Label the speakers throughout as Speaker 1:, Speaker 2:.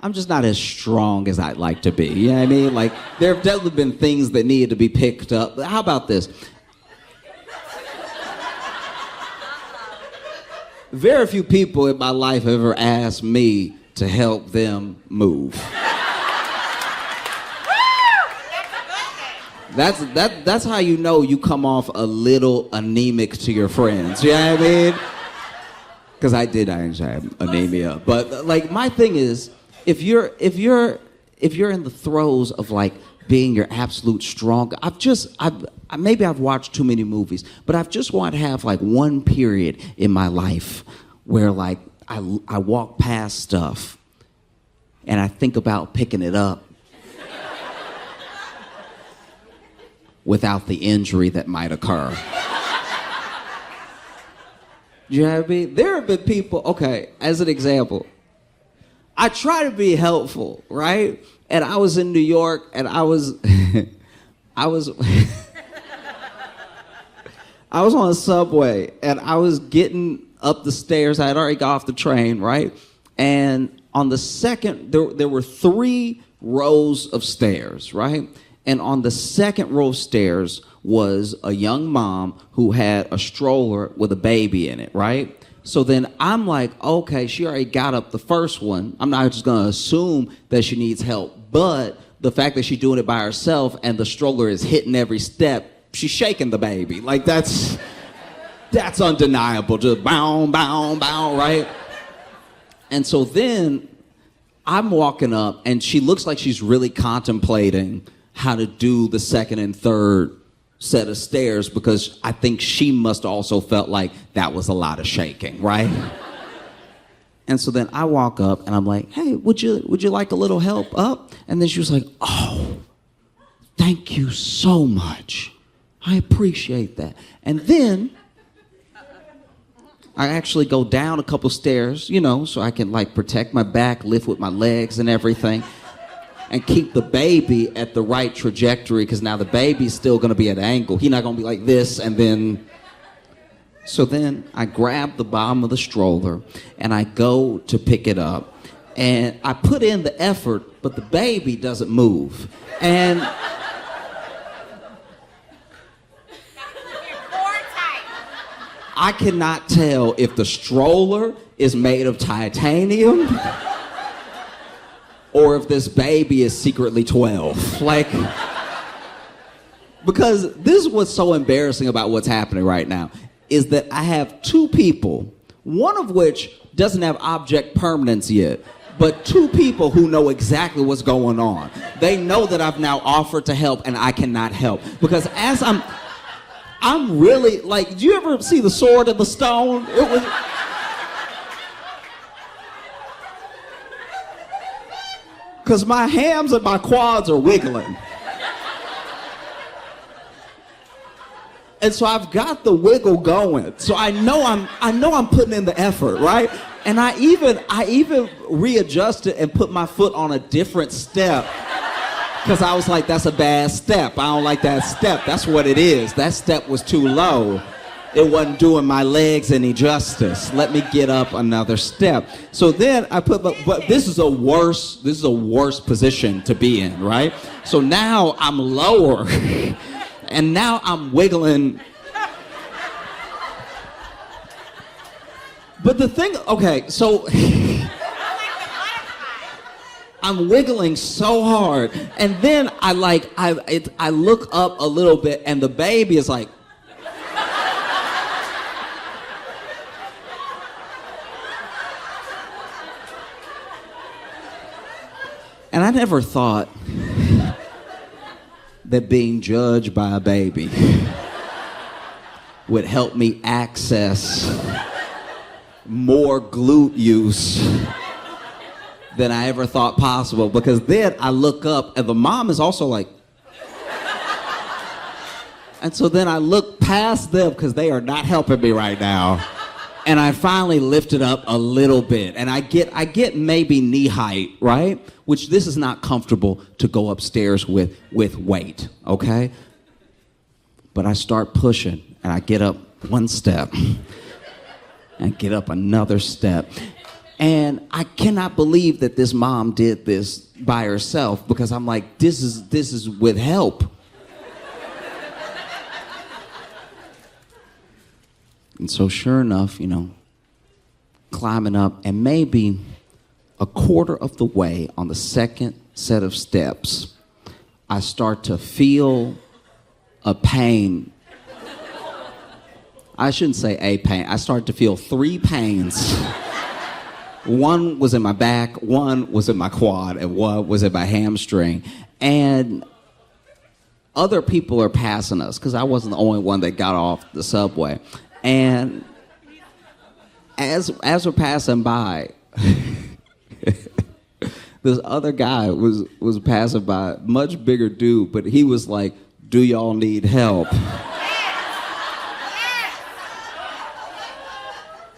Speaker 1: I'm just not as strong as I'd like to be. You know what I mean? Like, there have definitely been things that needed to be picked up. How about this? Very few people in my life have ever asked me to help them move. That's how you know you come off a little anemic to your friends. You know what I mean? Because I actually have anemia. But like, my thing is, if you're in the throes of like being your absolute strong, maybe I've watched too many movies, but I've just wanted to have like one period in my life where like I walk past stuff and I think about picking it up without the injury that might occur. You know what I mean? There have been people, okay, as an example, I try to be helpful, right? And I was in New York and I was I was on a subway and I was getting up the stairs. I had already got off the train, right? And on the second, there were 3 rows of stairs, right? And on the second row of stairs was a young mom who had a stroller with a baby in it, right? So then I'm like, okay, she already got up the first one. I'm not just gonna assume that she needs help, but the fact that she's doing it by herself and the stroller is hitting every step, she's shaking the baby. Like, that's undeniable. Just bow, bow, bow, right? And so then I'm walking up and she looks like she's really contemplating how to do the second and third set of stairs, because I think she must also felt like that was a lot of shaking, right? And so then I walk up and I'm like, hey, would you like a little help up? And then she was like, oh, thank you so much. I appreciate that. And then I actually go down a couple stairs, you know, so I can like protect my back, lift with my legs and everything, and keep the baby at the right trajectory, because now the baby's still going to be at an angle. He's not going to be like this, and then... So then I grab the bottom of the stroller, and I go to pick it up, and I put in the effort, but the baby doesn't move. And... I cannot tell if the stroller is made of titanium or if this baby is secretly 12. Like, because this is what's so embarrassing about what's happening right now, is that I have 2 people, one of which doesn't have object permanence yet, but 2 people who know exactly what's going on. They know that I've now offered to help and I cannot help. Because as I'm really, like, did you ever see The Sword and the Stone? It was... Because my hams and my quads are wiggling. And so I've got the wiggle going. So I know I'm putting in the effort, right? And I even readjusted and put my foot on a different step. Because I was like, that's a bad step. I don't like that step. That's what it is. That step was too low. It wasn't doing my legs any justice. Let me get up another step. So then I put, but this is a worse position to be in, right? So now I'm lower, and now I'm wiggling. But the thing, okay, so I'm wiggling so hard, and then I look up a little bit, and the baby is like. And I never thought that being judged by a baby would help me access more glute use than I ever thought possible. Because then I look up and the mom is also like... And so then I look past them because they are not helping me right now. And I finally lift it up a little bit. And I get maybe knee height, right? Which this is not comfortable to go upstairs with weight, okay? But I start pushing, and I get up one step, and get up another step. And I cannot believe that this mom did this by herself, because I'm like, this is with help. And so sure enough, climbing up, and maybe a quarter of the way on the second set of steps, I start to feel a pain. I shouldn't say a pain. I started to feel 3 pains. One was in my back, one was in my quad, and one was in my hamstring. And other people are passing us, because I wasn't the only one that got off the subway. And as we're passing by, this other guy was passing by, much bigger dude, but he was like, "Do y'all need help?"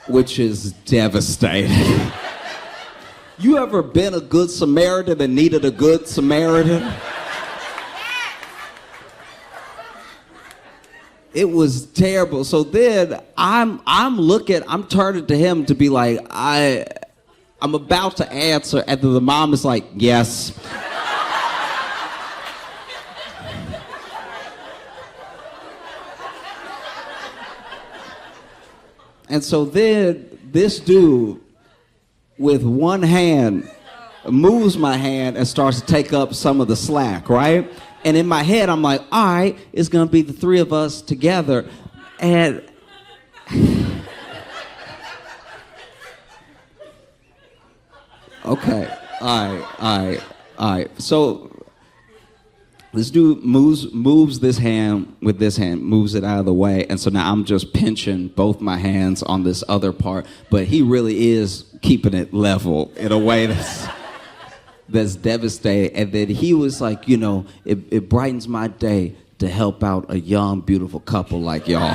Speaker 1: Which is devastating. You ever been a good Samaritan and needed a good Samaritan? It was terrible. So then I'm turning to him to be like, I'm about to answer, and the mom is like, "Yes." And so then this dude, with one hand, moves my hand and starts to take up some of the slack, right? And in my head, I'm like, all right, it's going to be the 3 of us together. And okay, all right. So this dude moves this hand with this hand, moves it out of the way, and so now I'm just pinching both my hands on this other part, but he really is keeping it level in a way that's devastating. And then he was like, it brightens my day to help out a young, beautiful couple like y'all.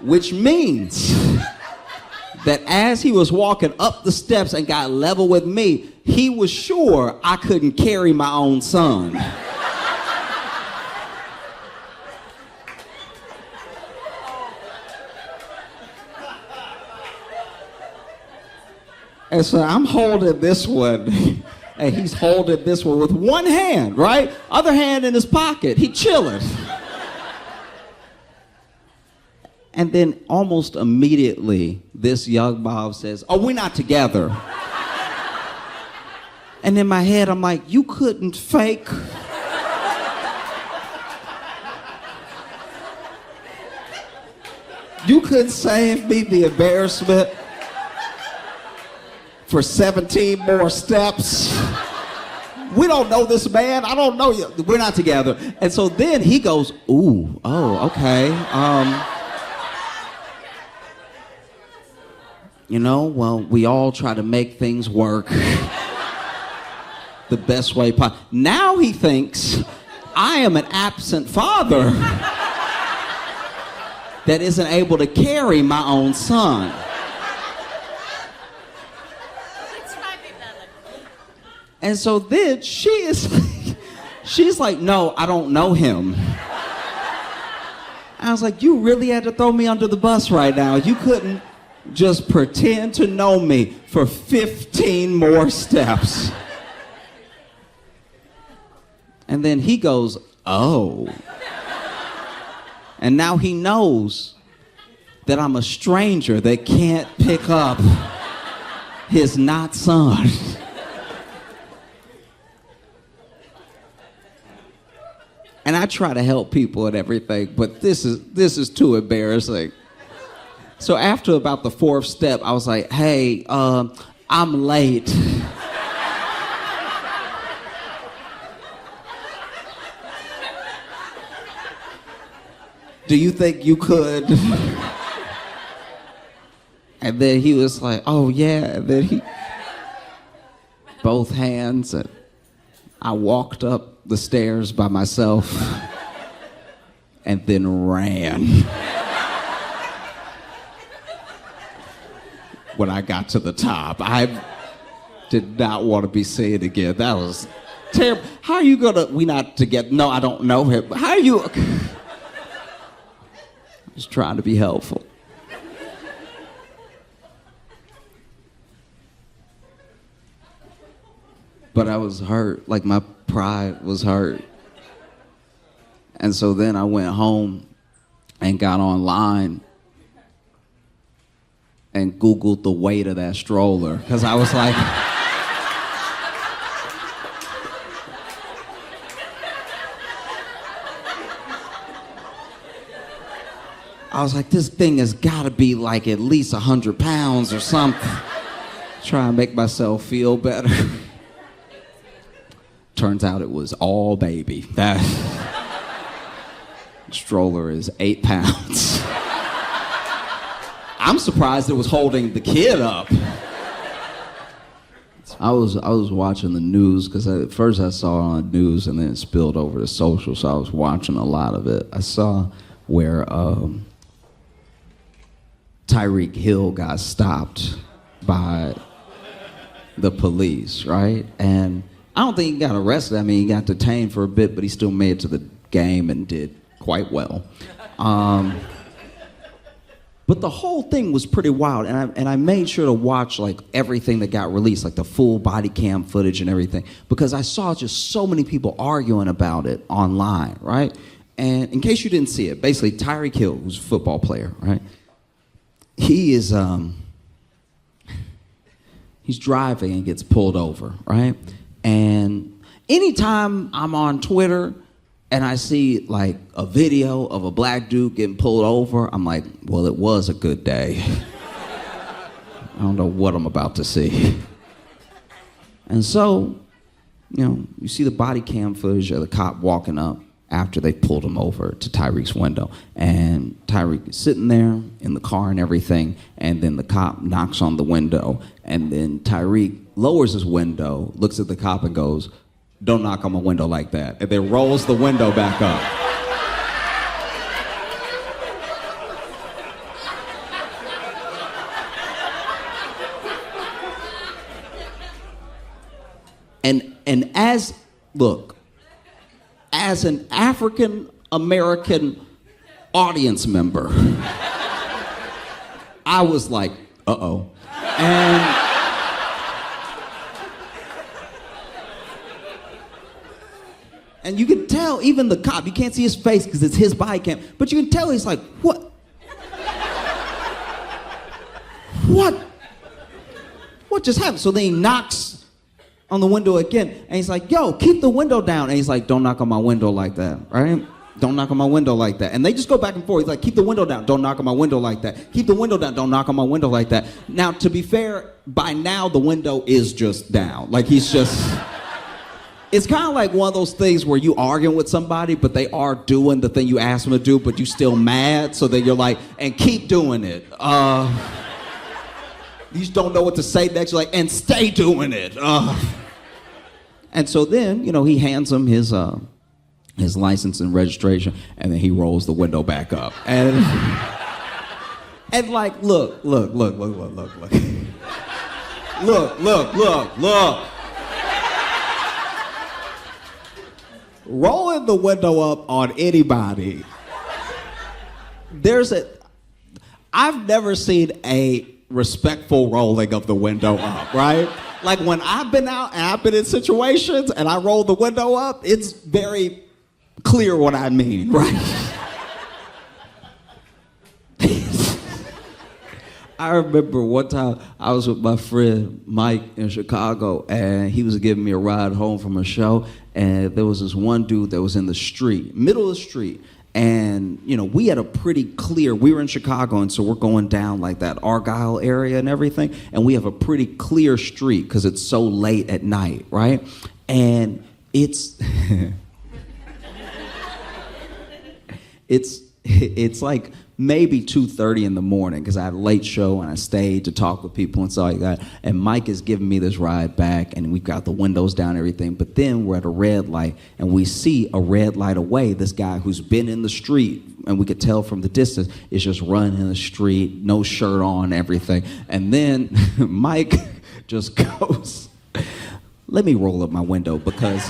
Speaker 1: Which means that as he was walking up the steps and got level with me, he was sure I couldn't carry my own son. And so I'm holding this one, and he's holding this one with one hand, right? Other hand in his pocket. He chilling. And then almost immediately, this young mom says, "Oh, we're not together." And in my head, I'm like, you couldn't fake. You couldn't save me the embarrassment for 17 more steps. We don't know this man. I don't know you. We're not together. And so then he goes, "Ooh, oh, okay. Well, we all try to make things work the best way possible." Now he thinks I am an absent father that isn't able to carry my own son. And so then she's like, "No, I don't know him." I was like, you really had to throw me under the bus right now. You couldn't just pretend to know me for 15 more steps. And then he goes, "Oh." And now he knows that I'm a stranger that can't pick up his not son. And I try to help people and everything, but this is too embarrassing. So after about the 4th step, I was like, "Hey, I'm late." "Do you think you could?" And then he was like, "Oh yeah." And then both hands, and I walked up the stairs by myself and then ran. When I got to the top, I did not want to be seen again. That terrible. How are you gonna, we not together, no, I don't know him. How are you? Just trying to be helpful. But I was hurt, like my pride was hurt. And so then I went home and got online and Googled the weight of that stroller, because I was like, this thing has got to be like at least 100 pounds or something. Try and make myself feel better. Turns out it was all baby. That stroller is 8 pounds. I'm surprised it was holding the kid up. I was watching the news, because at first I saw it on the news and then it spilled over to social, so I was watching a lot of it. I saw where Tyreek Hill got stopped by the police, right? And I don't think he got arrested. I mean, he got detained for a bit, but he still made it to the game and did quite well. But the whole thing was pretty wild, and I made sure to watch like everything that got released, like the full body cam footage and everything, because I saw just so many people arguing about it online, right? And in case you didn't see it, basically Tyreek Hill, who's a football player, right? He is he's driving and gets pulled over, right? And anytime I'm on Twitter and I see like a video of a black dude getting pulled over, I'm like, well, it was a good day. I don't know what I'm about to see. And so, you know, you see the body cam footage of the cop walking up after they pulled him over to Tyreek's window. And Tyreek is sitting there in the car and everything, and then the cop knocks on the window, and then Tyreek lowers his window, looks at the cop and goes, "Don't knock on my window like that," and then rolls the window back up. And as an African American audience member, I was like, uh-oh. And you can tell, even the cop, you can't see his face because it's his body cam, but you can tell he's like, what? What just happened? So then he knocks on the window again, and he's like, yo, keep the window down. And he's like, don't knock on my window like that, right? Don't knock on my window like that. And they just go back and forth. He's like, keep the window down. Don't knock on my window like that. Keep the window down. Don't knock on my window like that. Now, to be fair, by now the window is just down. Like he's just... It's kind of like one of those things where you arguing with somebody, but they are doing the thing you asked them to do, but you still mad, so then you're like, and keep doing it. You just don't know what to say next. You're like, and stay doing it. And so then, you know, he hands him his license and registration, and then he rolls the window back up. And like, look. Look. Rolling the window up on anybody. I've never seen a respectful rolling of the window up, right? Like when I've been out and I've been in situations and I roll the window up, it's very clear what I mean, right? I remember one time I was with my friend Mike in Chicago, and he was giving me a ride home from a show, and there was this one dude that was in the street, middle of the street, and you know, we had a pretty clear, we were in Chicago, and so we're going down like that Argyle area and everything, and we have a pretty clear street because it's so late at night, right? And it's it's like maybe 2:30 in the morning because I had a late show and I stayed to talk with people and stuff like that. And Mike is giving me this ride back, and we've got the windows down and everything. But then we're at a red light, and we see a red light away this guy who's been in the street, and we could tell from the distance, is just running in the street, no shirt on, everything. And then Mike just goes, let me roll up my window because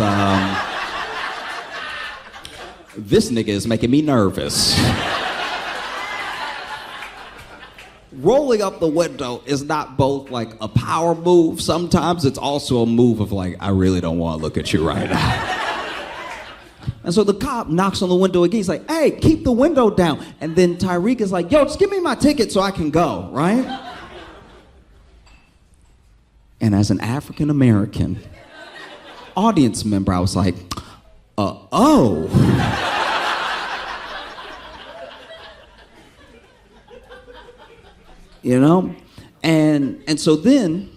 Speaker 1: this nigga is making me nervous. Rolling up the window is not both like a power move. Sometimes it's also a move of like, I really don't want to look at you right now. And so the cop knocks on the window again. He's like, hey, keep the window down. And then Tyreek is like, yo, just give me my ticket so I can go, right? And as an African American audience member, I was like, oh. You know? And so then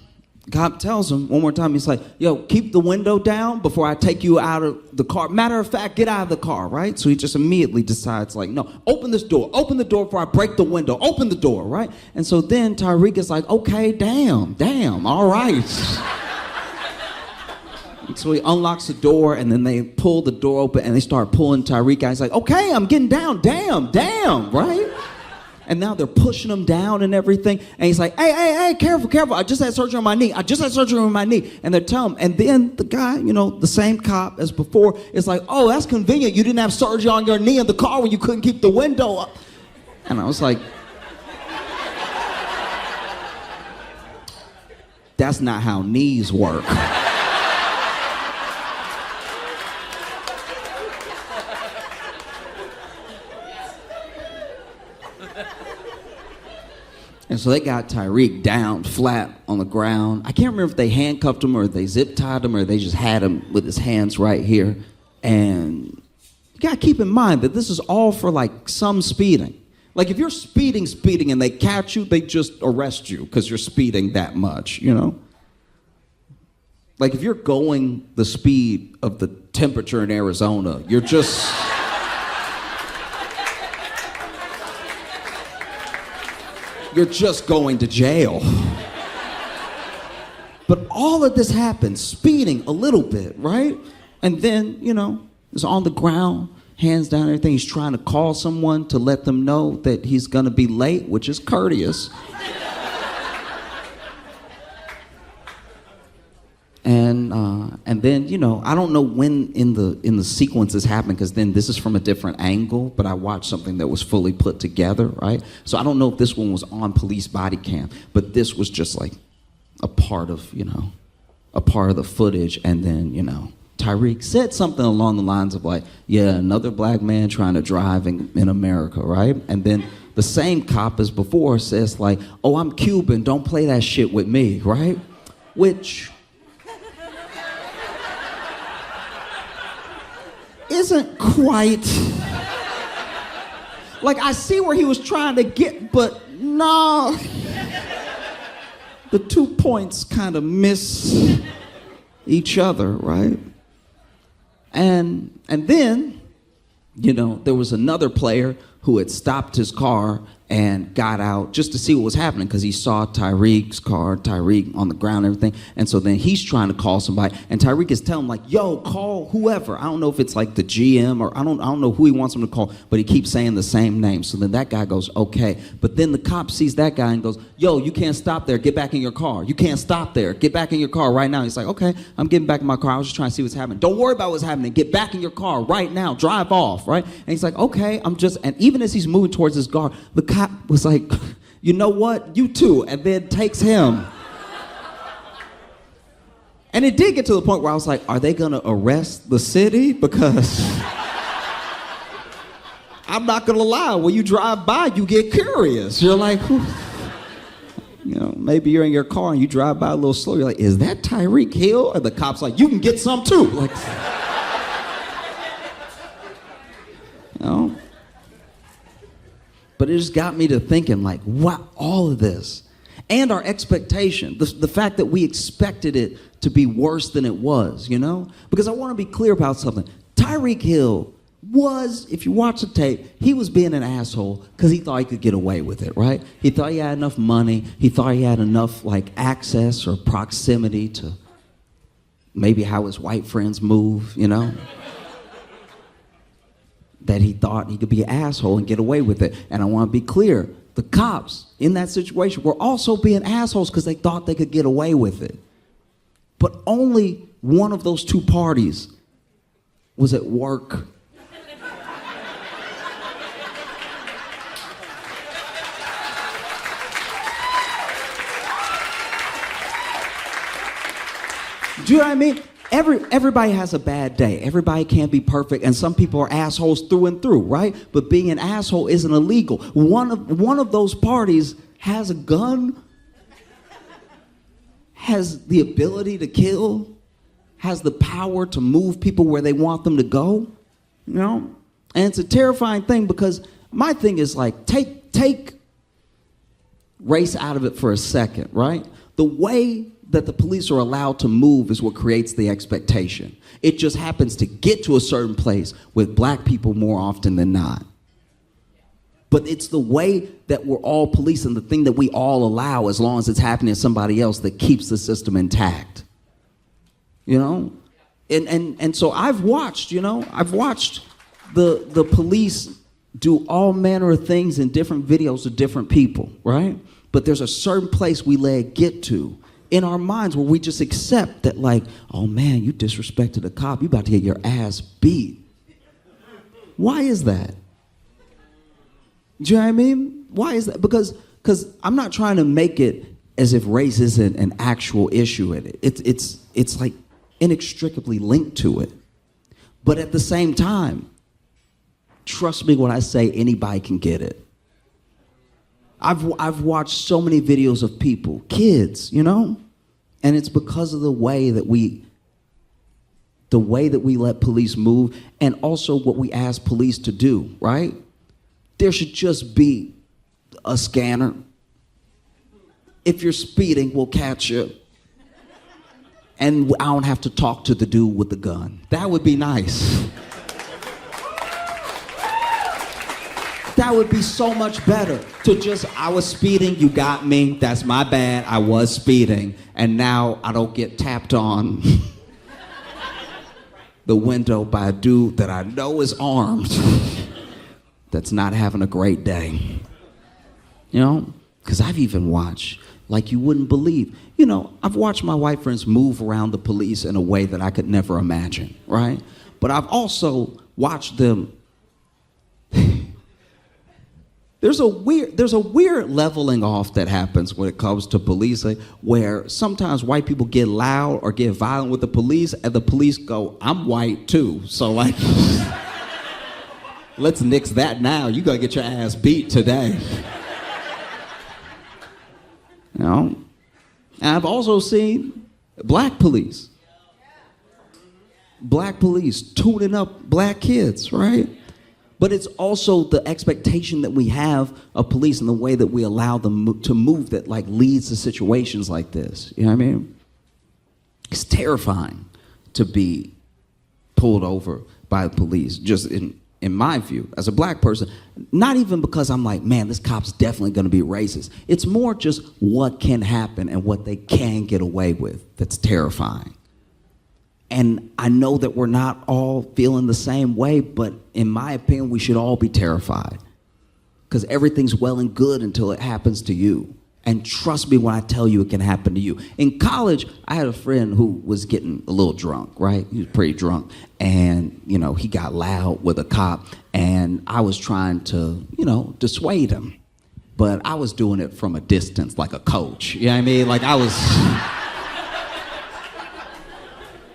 Speaker 1: God tells him one more time, he's like, yo, keep the window down before I take you out of the car. Matter of fact, get out of the car, right? So he just immediately decides, like, no, open this door. Open the door before I break the window. Open the door, right? And so then Tyreek is like, okay, damn, all right. So he unlocks the door, and then they pull the door open, and they start pulling Tyreek out. He's like, okay, I'm getting down, damn, right? And now they're pushing him down and everything. And he's like, hey, careful. I just had surgery on my knee. And they're telling him. And then the guy, you know, the same cop as before, is like, oh, that's convenient. You didn't have surgery on your knee in the car when you couldn't keep the window up. And I was like, that's not how knees work. And so they got Tyreek down flat on the ground. I can't remember if they handcuffed him or they zip tied him or they just had him with his hands right here. And you gotta keep in mind that this is all for like some speeding. Like if you're speeding and they catch you, they just arrest you because you're speeding that much, you know? Like if you're going the speed of the temperature in Arizona, you're just... you're just going to jail. But all of this happens, speeding a little bit, right? And then, you know, he's on the ground, hands down, everything. He's trying to call someone to let them know that he's gonna be late, which is courteous. And then, you know, I don't know when in the sequence this happened, because then this is from a different angle, but I watched something that was fully put together, right? So I don't know if this one was on police body cam, but this was just like a part of the footage. And then, you know, Tyreek said something along the lines of like, yeah, another black man trying to drive in America, right? And then the same cop as before says like, oh, I'm Cuban, don't play that shit with me, right? Which... isn't quite like, I see where he was trying to get, but no, the 2 points kind of miss each other, right? And then, you know, there was another player who had stopped his car and got out just to see what was happening, because he saw Tyreek's car, Tyreek on the ground and everything. And so then he's trying to call somebody, and Tyreek is telling him like, yo, call whoever. I don't know if it's like the GM or I don't know who he wants him to call, but he keeps saying the same name. So then that guy goes, okay. But then the cop sees that guy and goes, yo, you can't stop there. Get back in your car. You can't stop there. Get back in your car right now. He's like, okay, I'm getting back in my car. I was just trying to see what's happening. Don't worry about what's happening. Get back in your car right now. Drive off, right? And he's like, okay, and even as he's moving towards his car, the cop was like, you know what? You too. And then takes him. And it did get to the point where I was like, are they going to arrest the city? Because I'm not going to lie. When you drive by, you get curious. You're like, whew. You know, maybe you're in your car and you drive by a little slow. You're like, is that Tyreek Hill? And the cop's like, you can get some too. Like, you know? But it just got me to thinking, like, wow, all of this. And our expectation, the fact that we expected it to be worse than it was, you know? Because I want to be clear about something. Tyreek Hill was, if you watch the tape, he was being an asshole because he thought he could get away with it, right? He thought he had enough money. He thought he had enough, like, access or proximity to maybe how his white friends move, you know? That he thought he could be an asshole and get away with it. And I want to be clear, the cops in that situation were also being assholes because they thought they could get away with it. But only one of those two parties was at work. Do you know what I mean? Everybody has a bad day. Everybody can't be perfect, and some people are assholes through and through, right? But being an asshole isn't illegal. One of those parties has a gun, has the ability to kill, has the power to move people where they want them to go, you know? And it's a terrifying thing because my thing is like, take race out of it for a second, right? The way that the police are allowed to move is what creates the expectation. It just happens to get to a certain place with black people more often than not. But it's the way that we're all policing, the thing that we all allow as long as it's happening to somebody else that keeps the system intact. You know? And so I've watched the police do all manner of things in different videos to different people, right? But there's a certain place we let it get to in our minds where we just accept that, like, oh man, you disrespected a cop, you about to get your ass beat. Why is that? Do you know what I mean? Why is that? Because I'm not trying to make it as if race isn't an actual issue in it. It's like inextricably linked to it. But at the same time, trust me when I say anybody can get it. I've watched so many videos of people, kids, you know? And it's because of the way that we let police move and also what we ask police to do, right? There should just be a scanner. If you're speeding, we'll catch you. And I don't have to talk to the dude with the gun. That would be nice. That would be so much better to just, I was speeding, you got me, that's my bad, I was speeding, and now I don't get tapped on the window by a dude that I know is armed that's not having a great day. You know? Because I've even watched, like you wouldn't believe, you know, I've watched my white friends move around the police in a way that I could never imagine, right? But I've also watched them. There's a weird leveling off that happens when it comes to policing, where sometimes white people get loud or get violent with the police, and the police go, I'm white too, so like, let's nix that now. You gotta get your ass beat today. You know? And I've also seen black police tuning up black kids, right? But it's also the expectation that we have of police and the way that we allow them to move that like leads to situations like this. You know what I mean? It's terrifying to be pulled over by the police, just in my view, as a black person. Not even because I'm like, man, this cop's definitely gonna be racist. It's more just what can happen and what they can get away with that's terrifying. And I know that we're not all feeling the same way, but in my opinion, we should all be terrified. Because everything's well and good until it happens to you. And trust me when I tell you it can happen to you. In college, I had a friend who was getting a little drunk, right? He was pretty drunk. And, you know, he got loud with a cop. And I was trying to, you know, dissuade him. But I was doing it from a distance, like a coach. You know what I mean? Like I was...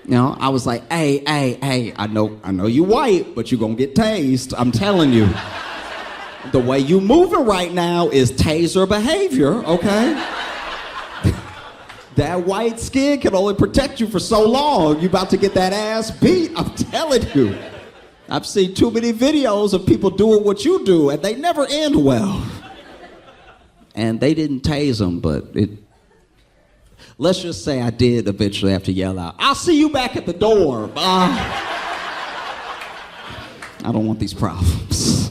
Speaker 1: You know, I was like, hey, I know you white, but you're gonna get tased. I'm telling you. The way you moving right now is taser behavior, okay? That white skin can only protect you for so long. You about to get that ass beat, I'm telling you. I've seen too many videos of people doing what you do, and they never end well. And they didn't tase them, but let's just say I did eventually have to yell out, I'll see you back at the door. I don't want these problems.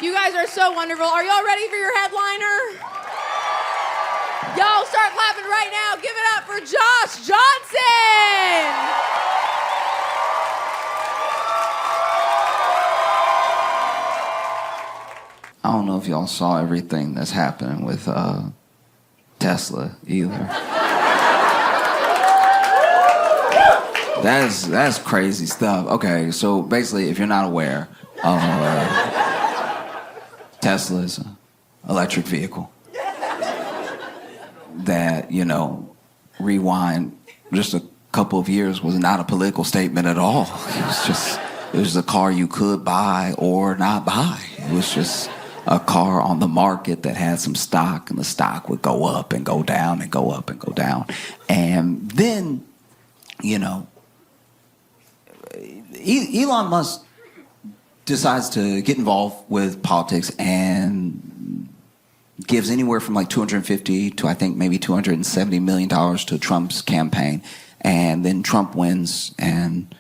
Speaker 2: You guys are so wonderful. Are y'all ready for your headliner? Y'all start clapping right now. Give it up for Josh Johnson.
Speaker 3: y'all saw everything that's happening with Tesla either. That's crazy stuff. Okay, so basically, if you're not aware, Tesla is an electric vehicle that, rewind just a couple of years was not a political statement at all. It was a car you could buy or not buy. It was just a car on the market that had some stock, and the stock would go up and go down and go up and go down. And then, Elon Musk decides to get involved with politics and gives anywhere from like $250 to I think maybe $270 million to Trump's campaign. And then Trump wins, and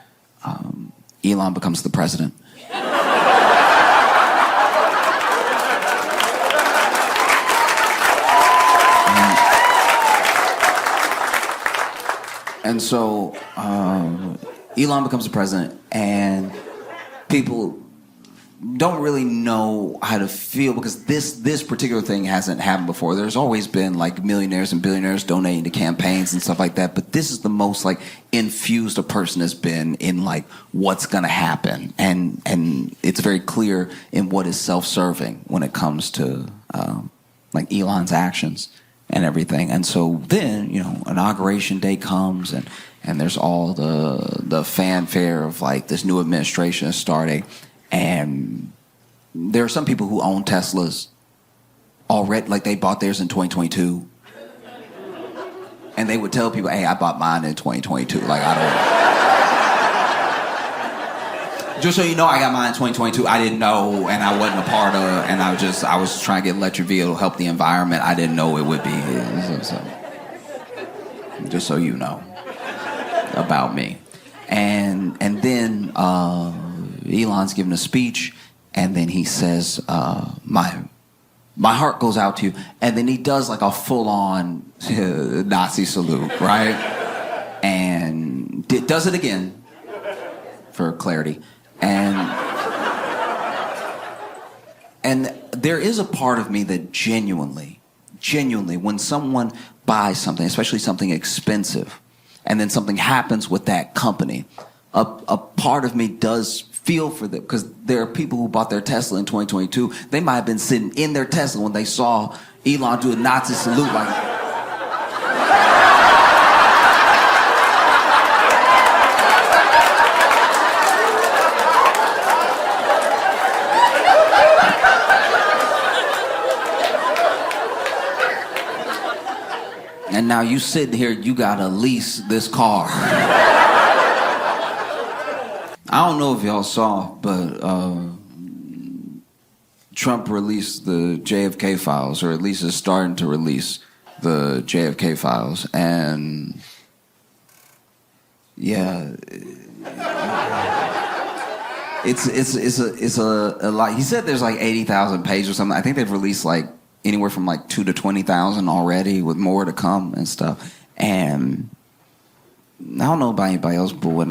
Speaker 3: Elon becomes the president. And so Elon becomes the president, and people don't really know how to feel because this particular thing hasn't happened before. There's always been like millionaires and billionaires donating to campaigns and stuff like that, but this is the most like infused a person has been in like what's gonna happen, and it's very clear in what is self-serving when it comes to like Elon's actions and everything. And so then inauguration day comes, and there's all the fanfare of like this new administration is starting. And there are some people who own Teslas already, like they bought theirs in 2022. And they would tell people, hey, I bought mine in 2022. Like, I don't... Just so you know, I got mine in 2022. I didn't know, and I wasn't a part of it. And I was trying to get an electric vehicle to help the environment. I didn't know it would be. So, just so you know about me. And then... Elon's giving a speech, and then he says, my heart goes out to you. And then he does like a full-on Nazi salute, right? And does it again, for clarity. And there is a part of me that genuinely, when someone buys something, especially something expensive, and then something happens with that company, a part of me does feel for them, because there are people who bought their Tesla in 2022. They might have been sitting in their Tesla when they saw Elon do a Nazi salute, like. And now you sitting here, you gotta lease this car. I don't know if y'all saw, but Trump released the JFK files, or at least is starting to release the JFK files, and yeah, it's a lot. He said there's like 80,000 pages or something. I think they've released like anywhere from like 2 to 20,000 already, with more to come and stuff. And I don't know about anybody else, but when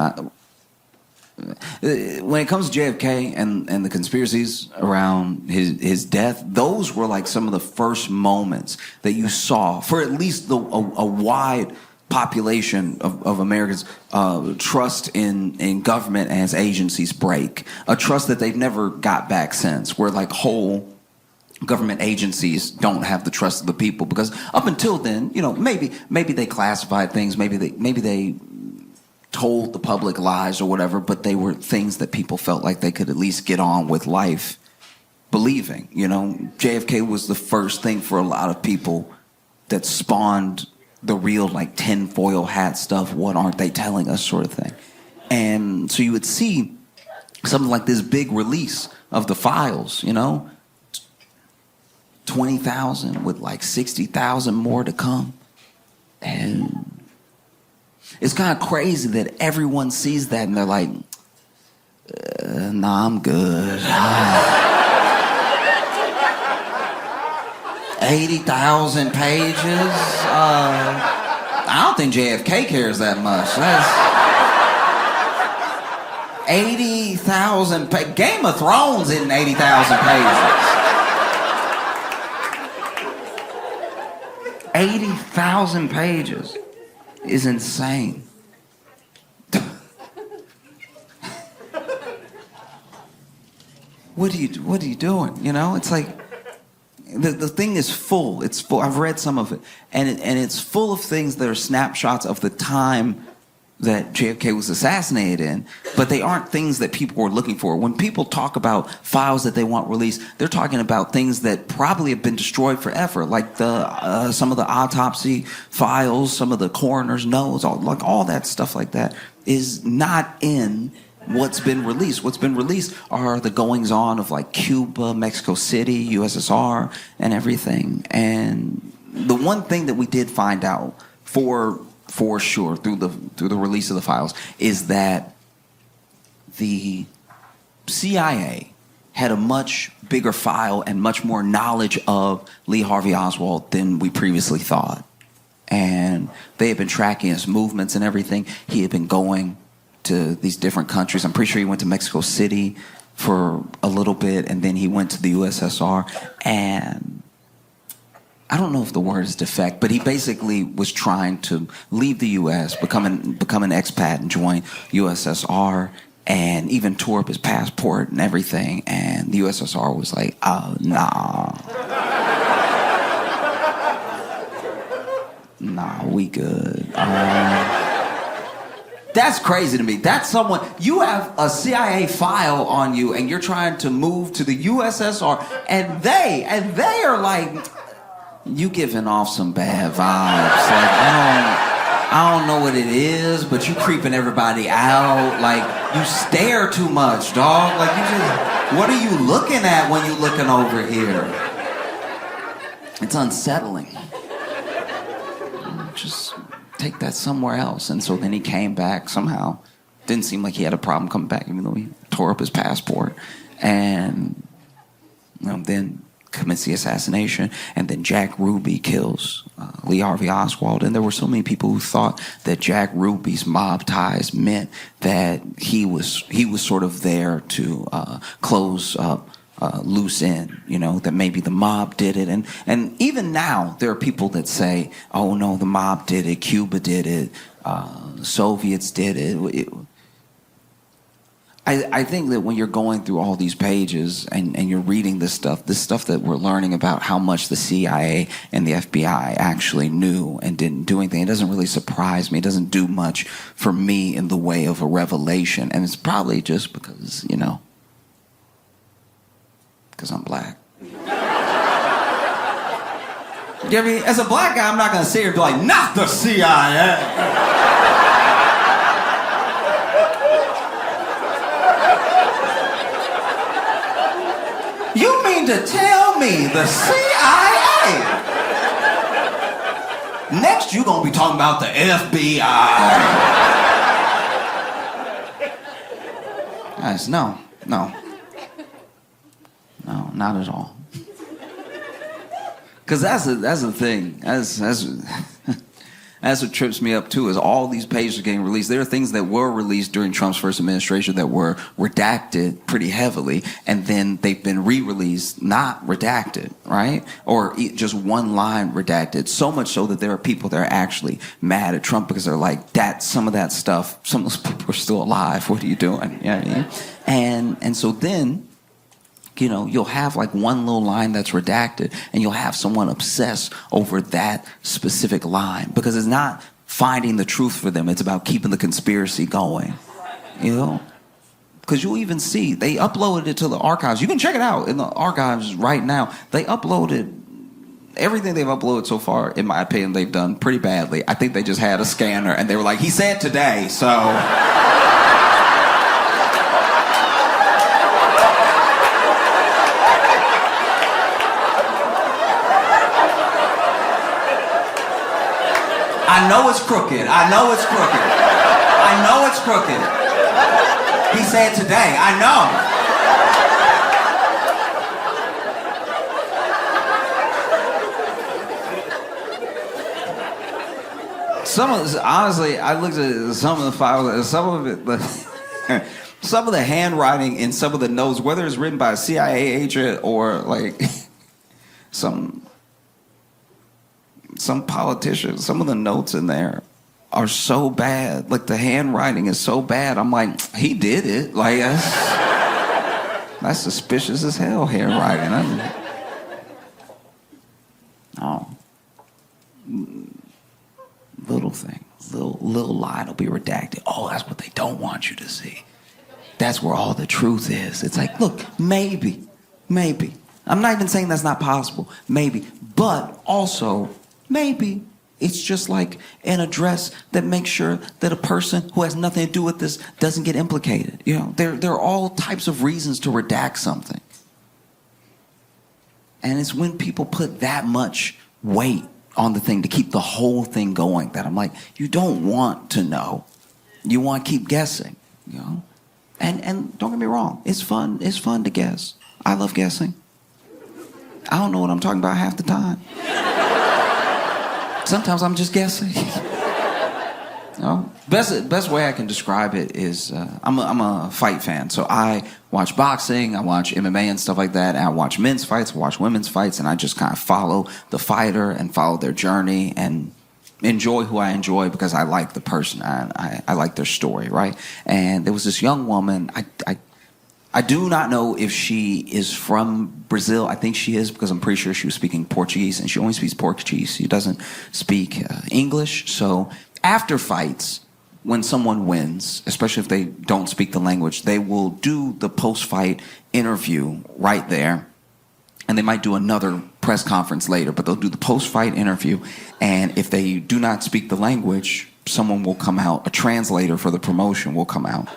Speaker 3: it comes to JFK and the conspiracies around his death, those were like some of the first moments that you saw, for at least a wide population of Americans, trust in government and its agencies break. A trust that they've never got back since, where like whole government agencies don't have the trust of the people, because up until then, maybe they classified things, maybe they told the public lies or whatever, but they were things that people felt like they could at least get on with life believing. JFK was the first thing for a lot of people that spawned the real like tinfoil hat stuff, what aren't they telling us sort of thing. And so you would see something like this big release of the files, 20,000 with like 60,000 more to come. And it's kind of crazy that everyone sees that and they're like, nah, I'm good. 80,000 pages? I don't think JFK cares that much. That's 80,000 pages. Game of Thrones isn't 80,000 pages. 80,000 pages is insane. What are you doing? You know, it's like the thing is full. It's full. I've read some of it, and it's full of things that are snapshots of the time that JFK was assassinated in, but they aren't things that people were looking for. When people talk about files that they want released, they're talking about things that probably have been destroyed forever, like the some of the autopsy files, some of the coroner's notes, all that stuff like that is not in what's been released. What's been released are the goings on of like Cuba, Mexico City, USSR, and everything. And the one thing that we did find out for sure through the release of the files is that the CIA had a much bigger file and much more knowledge of Lee Harvey Oswald than we previously thought. And they had been tracking his movements and everything. He had been going to these different countries. I'm pretty sure he went to Mexico City for a little bit, and then he went to the USSR. And I don't know if the word is defect, but he basically was trying to leave the U.S., become an expat and join USSR, and even tore up his passport and everything. And the USSR was like, oh, nah. Nah, we good. That's crazy to me. That's someone, you have a CIA file on you and you're trying to move to the USSR, and they are like, you giving off some bad vibes. Like, I don't know what it is, but you creeping everybody out. Like, you stare too much, dog. Like, what are you looking at when you looking over here? It's unsettling. Just take that somewhere else. And so then he came back somehow. Didn't seem like he had a problem coming back, even though he tore up his passport. And then commits the assassination, and then Jack Ruby kills Lee Harvey Oswald. And there were so many people who thought that Jack Ruby's mob ties meant that he was sort of there to close up loose end, that maybe the mob did it. And even now, there are people that say, oh no, the mob did it, Cuba did it, Soviets did it. I think that when you're going through all these pages and you're reading this stuff that we're learning about how much the CIA and the FBI actually knew and didn't do anything, it doesn't really surprise me. It doesn't do much for me in the way of a revelation. And it's probably just because, because I'm black. You know, as a black guy, I'm not going to sit here and be like, not the CIA. You mean to tell me the CIA? Next, you're going to be talking about the FBI. Guys, no, not at all. Because that's the thing. That's what trips me up too, is all these pages are getting released. There are things that were released during Trump's first administration that were redacted pretty heavily, and then they've been re-released, not redacted, right? Or just one line redacted. So much so that there are people that are actually mad at Trump because they're like, some of that stuff, some of those people are still alive. What are you doing? You know what I mean? And so then, you'll have like one little line that's redacted, and you'll have someone obsess over that specific line because it's not finding the truth for them. It's about keeping the conspiracy going, Because you'll even see, they uploaded it to the archives. You can check it out in the archives right now. They uploaded everything they've uploaded so far, in my opinion, they've done pretty badly. I think they just had a scanner, and they were like, he said today, so... I know it's crooked. He said today. I know. Honestly, I looked at some of the files, and some of it, some of the handwriting in some of the notes, whether it's written by a CIA agent or like some some politicians, some of the notes in there are so bad. Like, the handwriting is so bad. I'm like, he did it. Like, that's suspicious as hell, handwriting. Little thing, little line will be redacted. Oh, that's what they don't want you to see. That's where all the truth is. It's like, look, maybe. I'm not even saying that's not possible. Maybe. But also, maybe it's just like an address that makes sure that a person who has nothing to do with this doesn't get implicated. You know, there are all types of reasons to redact something. And it's when people put that much weight on the thing to keep the whole thing going that I'm like, you don't want to know. You want to keep guessing, you know? And don't get me wrong, it's fun to guess. I love guessing. I don't know what I'm talking about half the time. Sometimes I'm just guessing. You know? Best way I can describe it is I'm a fight fan, so I watch boxing, I watch MMA and stuff like that, and I watch men's fights, I watch women's fights, and I just kind of follow the fighter and follow their journey and enjoy who I enjoy because I like the person, I like their story, right? And there was this young woman, I do not know if she is from Brazil. I think she is because I'm pretty sure she was speaking Portuguese, and she only speaks Portuguese. She doesn't speak English. So after fights, when someone wins, especially if they don't speak the language, they will do the post-fight interview right there. And they might do another press conference later, but they'll do the post-fight interview. And if they do not speak the language, someone will come out, a translator for the promotion will come out.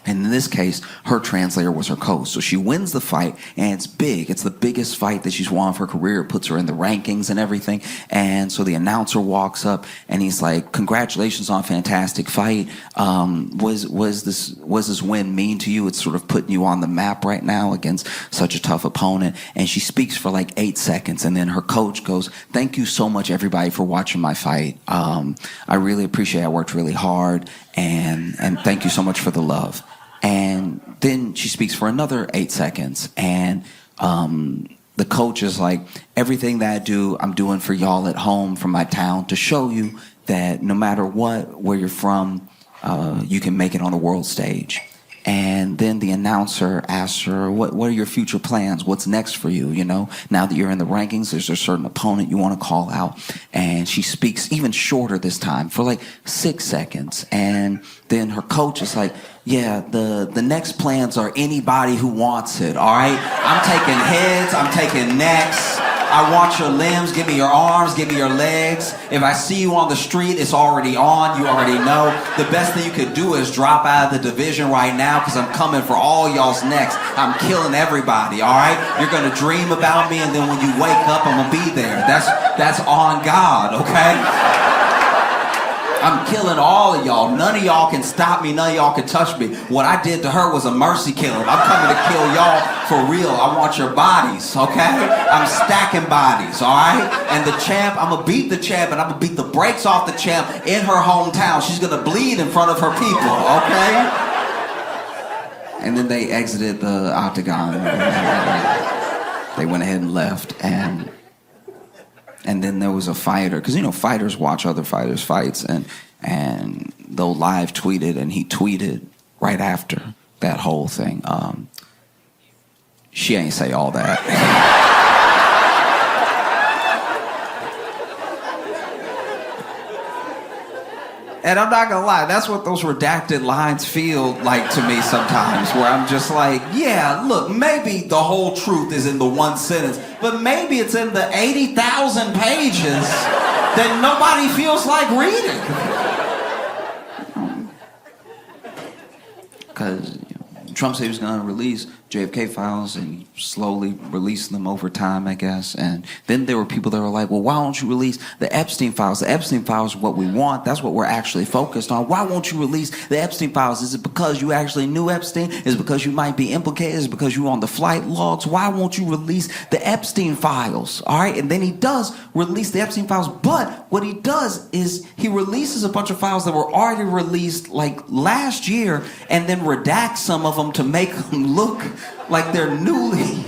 Speaker 3: And in this case, her translator was her coach. So she wins the fight, and it's big. It's the biggest fight that she's won of her career. It puts her in the rankings and everything. And so the announcer walks up, and he's like, "Congratulations on a fantastic fight. Was this win mean to you? It's sort of putting you on the map right now against such a tough opponent." And she speaks for like 8 seconds, and then her coach goes, "Thank you so much, everybody, for watching my fight. I really appreciate it. I worked really hard, and thank you so much for the love." And then she speaks for another 8 seconds, and the coach is like, "Everything that I do, I'm doing for y'all at home, from my town, to show you that no matter what, where you're from, you can make it on the world stage." And then the announcer asks her, what are your future plans? What's next for you? You know, now that you're in the rankings, there's a certain opponent you want to call out. And she speaks even shorter this time, for like 6 seconds. And then her coach is like, "Yeah, the next plans are anybody who wants it, all right? I'm taking heads, I'm taking necks. I want your limbs, give me your arms, give me your legs. If I see you on the street, it's already on, you already know. The best thing you could do is drop out of the division right now, because I'm coming for all y'all's necks. I'm killing everybody, all right? You're gonna dream about me, and then when you wake up, I'm gonna be there. That's on God, okay? I'm killing all of y'all. None of y'all can stop me. None of y'all can touch me. What I did to her was a mercy killing. I'm coming to kill y'all for real. I want your bodies, okay? I'm stacking bodies, all right? And the champ, I'm going to beat the champ, and I'm going to beat the brakes off the champ in her hometown. She's going to bleed in front of her people, okay?" And then they exited the octagon. They went ahead and left, and then there was a fighter, because, you know, fighters watch other fighters' fights, and they'll live tweet it, and he tweeted right after that whole thing. She ain't say all that. And I'm not gonna lie, that's what those redacted lines feel like to me sometimes, where I'm just like, yeah, look, maybe the whole truth is in the one sentence, but maybe it's in the 80,000 pages that nobody feels like reading. Because Trump said he was gonna release JFK files, and he slowly released them over time, I guess. And then there were people that were like, "Well, why don't you release the Epstein files? The Epstein files are what we want. That's what we're actually focused on. Why won't you release the Epstein files? Is it because you actually knew Epstein? Is it because you might be implicated? Is it because you were on the flight logs? Why won't you release the Epstein files?" All right, and then he does release the Epstein files, but what he does is he releases a bunch of files that were already released like last year, and then redacts some of them to make them look like they're newly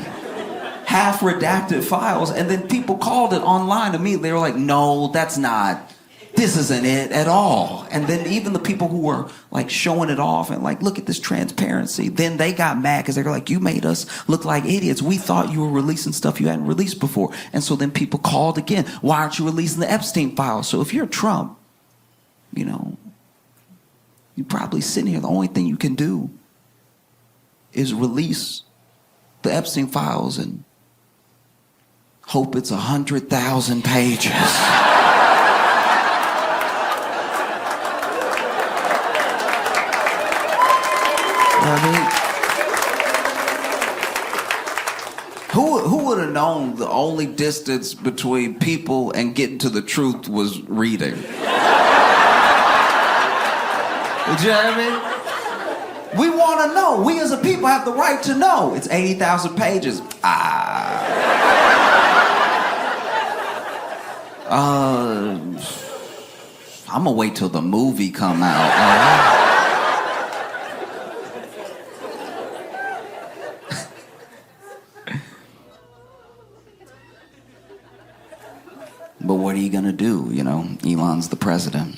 Speaker 3: half redacted files, and then people called it online immediately. They were like, no, this isn't it at all. And then even the people who were like showing it off and like, look at this transparency, then they got mad because they were like, you made us look like idiots. We thought you were releasing stuff you hadn't released before. And so then people called again, why aren't you releasing the Epstein files? So if you're Trump, you know, you're probably sitting here, the only thing you can do is release the Epstein files and hope it's 100,000 pages. Who would have known the only distance between people and getting to the truth was reading? You know what I mean? We want to know. We as a people have the right to know. It's 80,000 pages. I'm gonna wait till the movie come out. But what are you gonna do? You know, Elon's the president.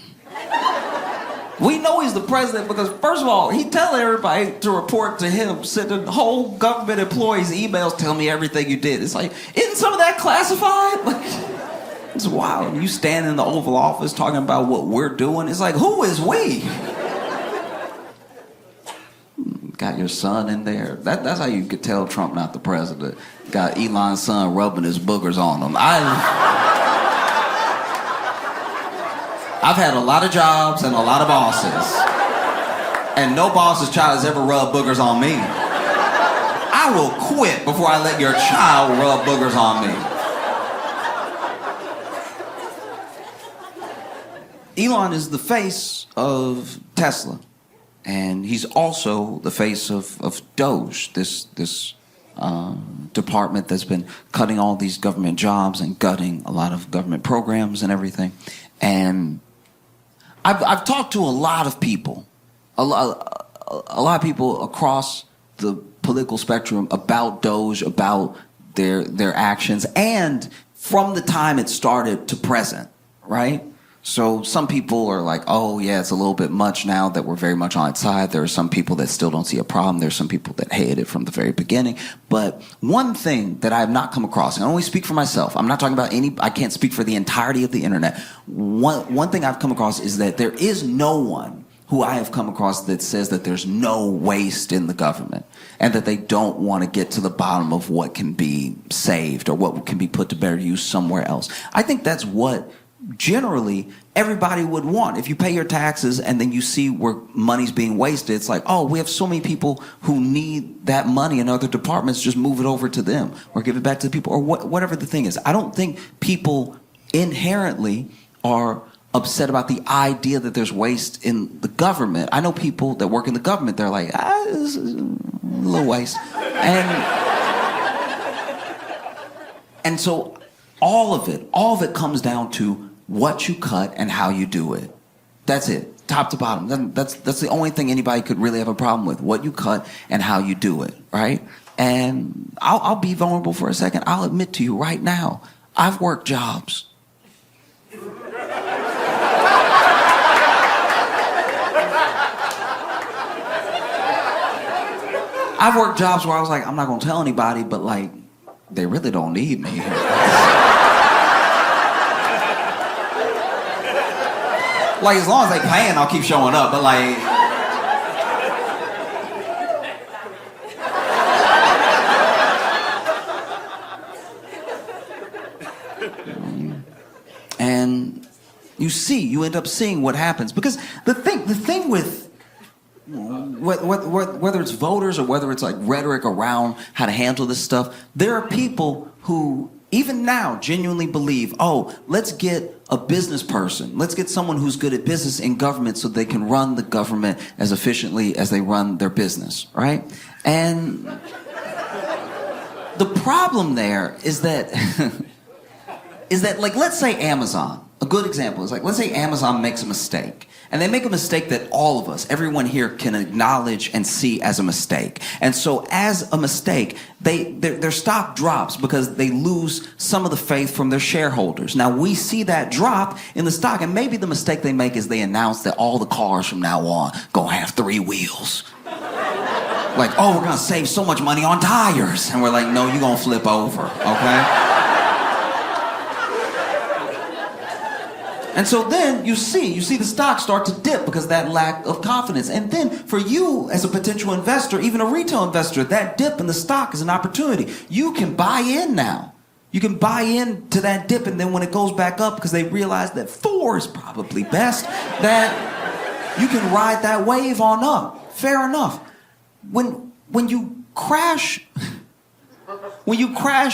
Speaker 3: We know he's the president because, first of all, he telling everybody to report to him, sending whole government employees emails telling me everything you did. It's like, isn't some of that classified? Like, it's wild. You stand in the Oval Office talking about what we're doing. It's like, who is we? Got your son in there. That's how you could tell Trump not the president. Got Elon's son rubbing his boogers on him. I've had a lot of jobs and a lot of bosses. And no boss's child has ever rubbed boogers on me. I will quit before I let your child rub boogers on me. Elon is the face of Tesla. And he's also the face of Doge, this department that's been cutting all these government jobs and gutting a lot of government programs and everything. And I've talked to a lot of people, a lot of people across the political spectrum about Doge, about their actions, and from the time it started to present, right? So some people are like, oh yeah, it's a little bit much now that we're very much on its side. There are some people that still don't see a problem. There's some people that hate it from the very beginning. But one thing that I have not come across, and I only speak for myself, I'm not talking about I can't speak for the entirety of the internet. One thing I've come across is that there is no one who I have come across that says that there's no waste in the government and that they don't want to get to the bottom of what can be saved or what can be put to better use somewhere else. I think that's what generally everybody would want. If you pay your taxes and then you see where money's being wasted, it's like, oh, we have so many people who need that money in other departments, just move it over to them or give it back to the people or whatever the thing is. I don't think people inherently are upset about the idea that there's waste in the government. I know people that work in the government, they're like, this is a little waste. And so all of it comes down to what you cut and how you do it. That's it, top to bottom. That's the only thing anybody could really have a problem with, what you cut and how you do it, right? And I'll be vulnerable for a second. I'll admit to you right now, I've worked jobs. I've worked jobs where I was like, I'm not gonna tell anybody, but like, they really don't need me. Like, as long as they paying, I'll keep showing up, but like... And you end up seeing what happens. Because the thing with... Whether it's voters or whether it's like rhetoric around how to handle this stuff, there are people who even now genuinely believe, oh, let's get a business person. Let's get someone who's good at business in government so they can run the government as efficiently as they run their business, right? And the problem there is that, like, let's say Amazon. a good example is like, let's say Amazon makes a mistake. And they make a mistake that all of us, everyone here can acknowledge and see as a mistake. And so as a mistake, their stock drops because they lose some of the faith from their shareholders. Now we see that drop in the stock, and maybe the mistake they make is they announce that all the cars from now on gonna have 3 wheels. Like, oh, we're gonna save so much money on tires. And we're like, no, you're gonna flip over, okay? And so then you see the stock start to dip because of that lack of confidence. And then for you as a potential investor, even a retail investor, that dip in the stock is an opportunity. You can buy in now. You can buy into that dip, and then when it goes back up, because they realize that 4 is probably best, that you can ride that wave on up. Fair enough. When you crash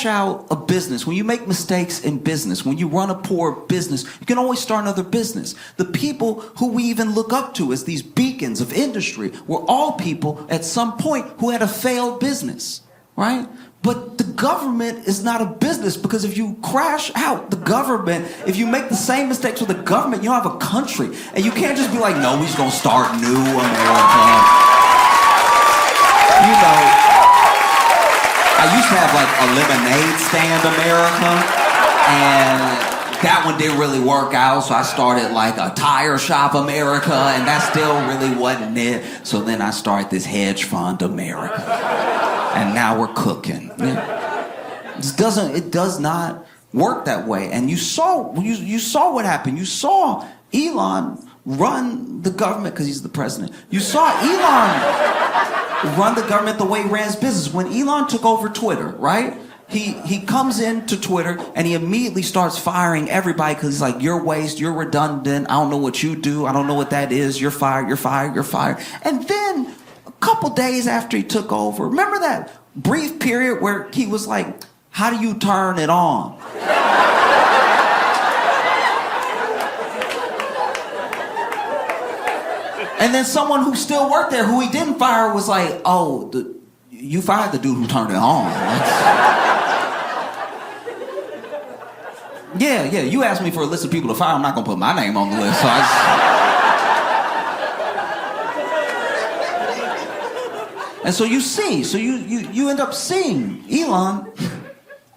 Speaker 3: out a business, when you make mistakes in business, when you run a poor business, you can always start another business. The people who we even look up to as these beacons of industry were all people at some point who had a failed business, right? But the government is not a business, because if you crash out the government, if you make the same mistakes with the government, you don't have a country. And you can't just be like, no, we're just gonna start new America. You know, I used to have like a lemonade stand America, and that one didn't really work out, so I started like a tire shop America, and that still really wasn't it. So then I started this hedge fund America, and now we're cooking. It does not work that way. And you saw what happened. You saw Elon run the government because he's the president. You saw Elon run the government the way he ran his business. When Elon took over Twitter, right? He comes into Twitter and he immediately starts firing everybody because he's like, you're waste, you're redundant, I don't know what you do, I don't know what that is, you're fired, you're fired, you're fired. And then a couple days after he took over, remember that brief period where he was like, how do you turn it on? And then someone who still worked there, who he didn't fire, was like, oh, you fired the dude who turned it on. Yeah, you asked me for a list of people to fire. I'm not going to put my name on the list. So And so you see, you end up seeing Elon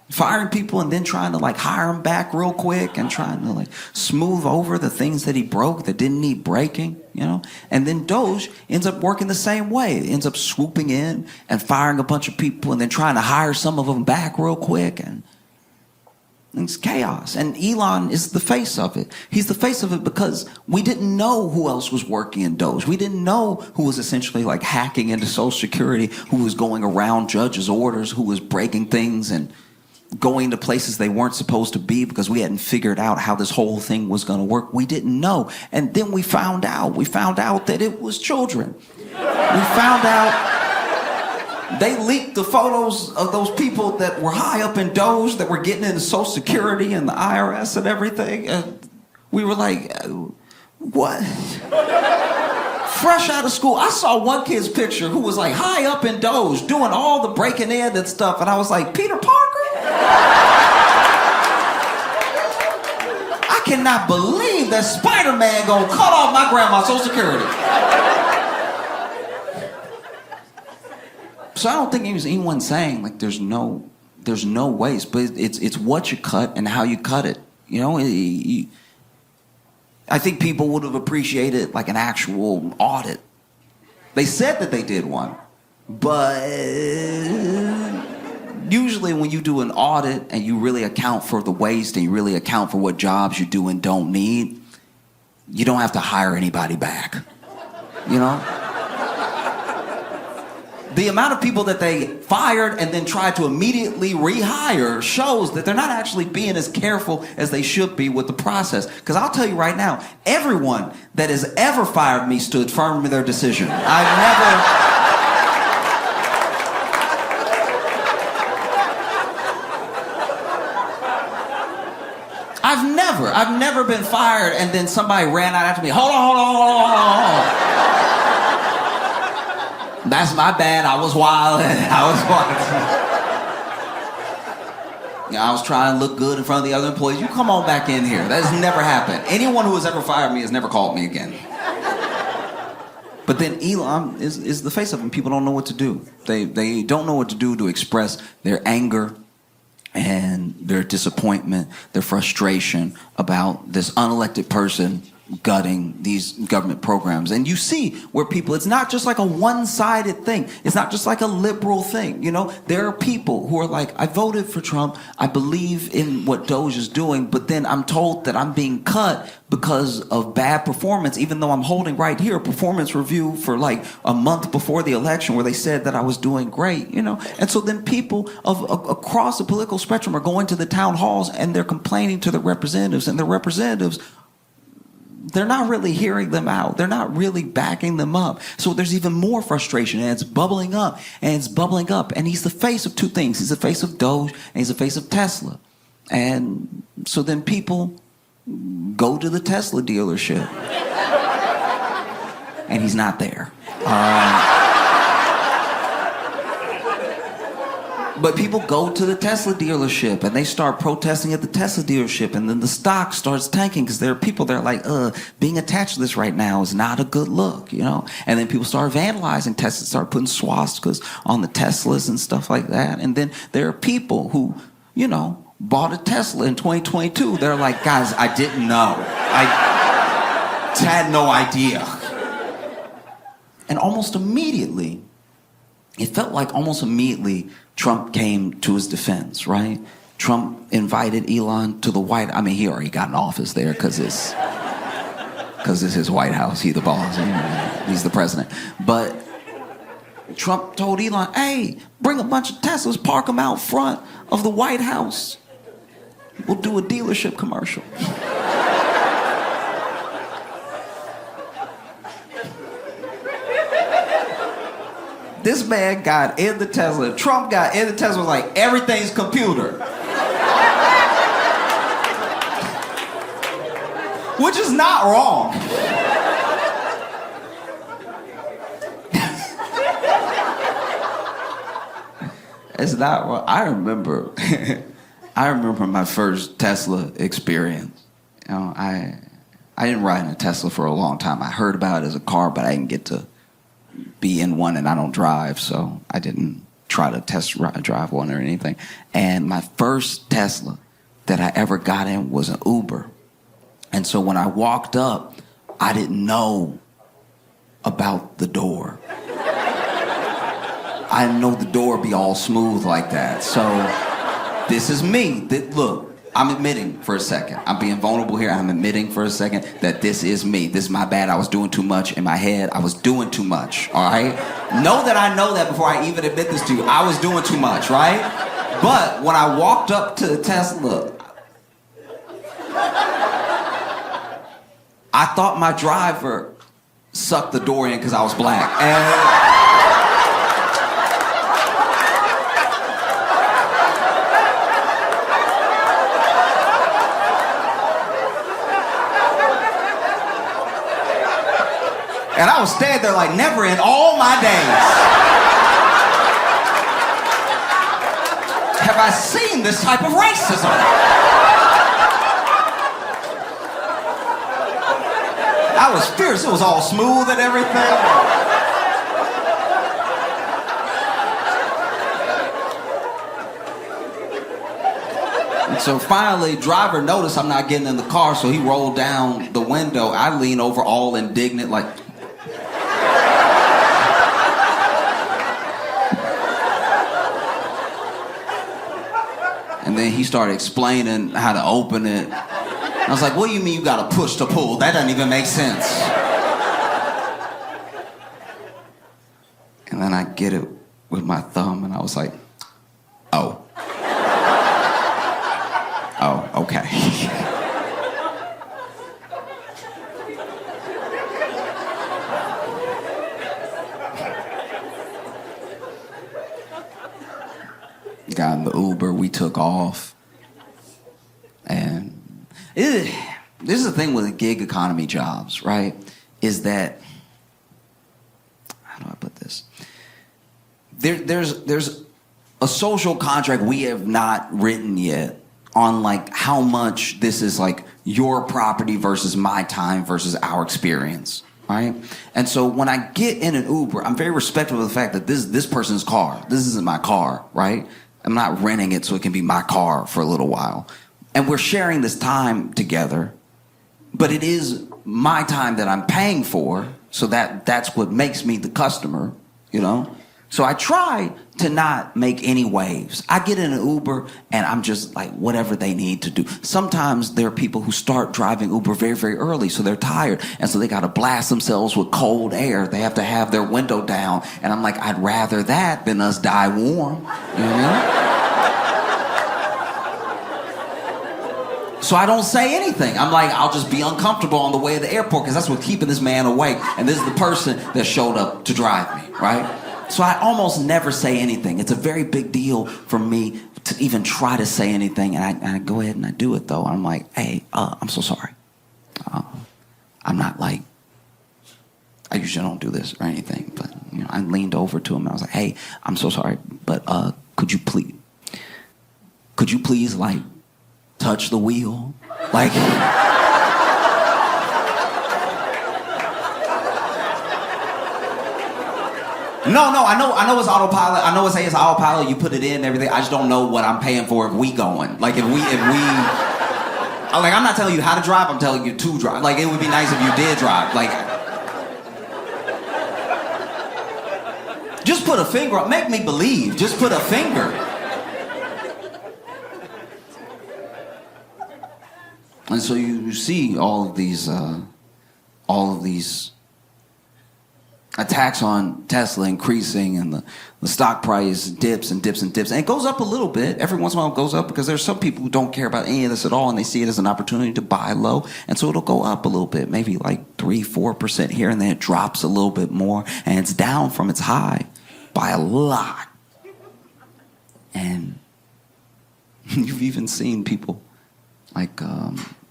Speaker 3: firing people and then trying to like hire them back real quick and trying to like smooth over the things that he broke that didn't need breaking, you know? And then Doge ends up working the same way. It ends up swooping in and firing a bunch of people and then trying to hire some of them back real quick, and it's chaos. And Elon is the face of it. He's the face of it because we didn't know who else was working in Doge. We didn't know who was essentially like hacking into Social Security, who was going around judges' orders, who was breaking things and going to places they weren't supposed to be because we hadn't figured out how this whole thing was going to work. We didn't know. And then we found out that it was children. We found out they leaked the photos of those people that were high up in Doge that were getting into Social Security and the IRS and everything. And we were like, what? Fresh out of school, I saw one kid's picture who was like high up in Doge doing all the breaking in and stuff. And I was like, Peter Parker? I cannot believe that Spider-Man gonna cut off my grandma's Social Security. So I don't think anyone saying like there's no waste, but it's what you cut and how you cut it. You know, I think people would have appreciated like an actual audit. They said that they did one, but usually when you do an audit and you really account for the waste and you really account for what jobs you do and don't need, you don't have to hire anybody back, you know? The amount of people that they fired and then tried to immediately rehire shows that they're not actually being as careful as they should be with the process. Because I'll tell you right now, everyone that has ever fired me stood firm in their decision. I've never been fired and then somebody ran out after me. Hold on. That's my bad. I was wild. Yeah, I was trying to look good in front of the other employees. You come on back in here. That has never happened. Anyone who has ever fired me has never called me again. But then Elon is the face of it. People don't know what to do. They don't know what to do to express their anger and their disappointment, their frustration about this unelected person gutting these government programs. And you see where people, it's not just like a one-sided thing. It's not just like a liberal thing. You know, there are people who are like, I voted for Trump. I believe in what Doge is doing, but then I'm told that I'm being cut because of bad performance, even though I'm holding right here a performance review for like a month before the election where they said that I was doing great, you know? And so then people across the political spectrum are going to the town halls and they're complaining to the representatives, and the representatives, they're not really hearing them out. They're not really backing them up. So there's even more frustration, and it's bubbling up, and it's bubbling up. And he's the face of two things. He's the face of Doge, and he's the face of Tesla. And so then people go to the Tesla dealership, and he's not there. But people go to the Tesla dealership and they start protesting at the Tesla dealership, and then the stock starts tanking because there are people that are like, being attached to this right now is not a good look, you know? And then people start vandalizing Teslas, start putting swastikas on the Teslas and stuff like that. And then there are people who, you know, bought a Tesla in 2022. They're like, guys, I didn't know. I had no idea. And almost immediately, it felt like almost immediately Trump came to his defense, right? Trump invited Elon to the White House. I mean, he already got an office there because it's his White House. He's the boss. He's the president. But Trump told Elon, hey, bring a bunch of Teslas, park them out front of the White House. We'll do a dealership commercial. This man got in the Tesla. Trump got in the Tesla, was like, everything's computer. Which is not wrong. It's not wrong. I remember my first Tesla experience. You know, I didn't ride in a Tesla for a long time. I heard about it as a car, but I didn't get to be in one, and I don't drive, so I didn't try to drive one or anything. And my first Tesla that I ever got in was an Uber. And so when I walked up, I didn't know about the door. I didn't know the door be all smooth like that. So this is me. Look, I'm admitting for a second. I'm being vulnerable here. I'm admitting for a second that this is me. This is my bad. I was doing too much in my head. I was doing too much, all right? Know that I know that before I even admit this to you. I was doing too much, right? But when I walked up to the Tesla, I thought my driver sucked the door in because I was black. And I was standing there like, never in all my days have I seen this type of racism. I was fierce. It was all smooth and everything. And so finally, driver noticed I'm not getting in the car, so he rolled down the window. I lean over all indignant like... And then he started explaining how to open it. I was like, what do you mean you gotta push to pull? That doesn't even make sense. And then I get it with my thumb, and I was like, oh. Oh, okay. Got in the Uber, we took off. And this is the thing with the gig economy jobs, right? Is that, how do I put this? There's a social contract we have not written yet on like how much this is like your property versus my time versus our experience, right? And so when I get in an Uber, I'm very respectful of the fact that this person's car. This isn't my car, right? I'm not renting it so it can be my car for a little while. And we're sharing this time together, but it is my time that I'm paying for, so that's what makes me the customer, you know? So I try to not make any waves. I get in an Uber and I'm just like whatever they need to do. Sometimes there are people who start driving Uber very, very early, so they're tired, and so they got to blast themselves with cold air. They have to have their window down, and I'm like, I'd rather that than us die warm. You know what I mean? So I don't say anything. I'm like, I'll just be uncomfortable on the way to the airport because that's what's keeping this man awake, and this is the person that showed up to drive me, right? So I almost never say anything. It's a very big deal for me to even try to say anything. And I go ahead and I do it, though. I'm like, hey, I'm so sorry. I'm not like, I usually don't do this or anything. But you know, I leaned over to him and I was like, hey, I'm so sorry. But could you please, like, touch the wheel? Like... No, I know it's autopilot. I know it's autopilot. You put it in and everything. I just don't know what I'm paying for if we going. Like if we, like I'm not telling you how to drive. I'm telling you to drive. Like it would be nice if you did drive. Like, just put a finger up. Make me believe. Just put a finger. And so you see all of these attacks on Tesla increasing, and the stock price dips and dips and dips. And it goes up a little bit. Every once in a while it goes up because there's some people who don't care about any of this at all, and they see it as an opportunity to buy low. And so it'll go up a little bit, maybe like 3-4% here, and then it drops a little bit more, and it's down from its high by a lot. And you've even seen people like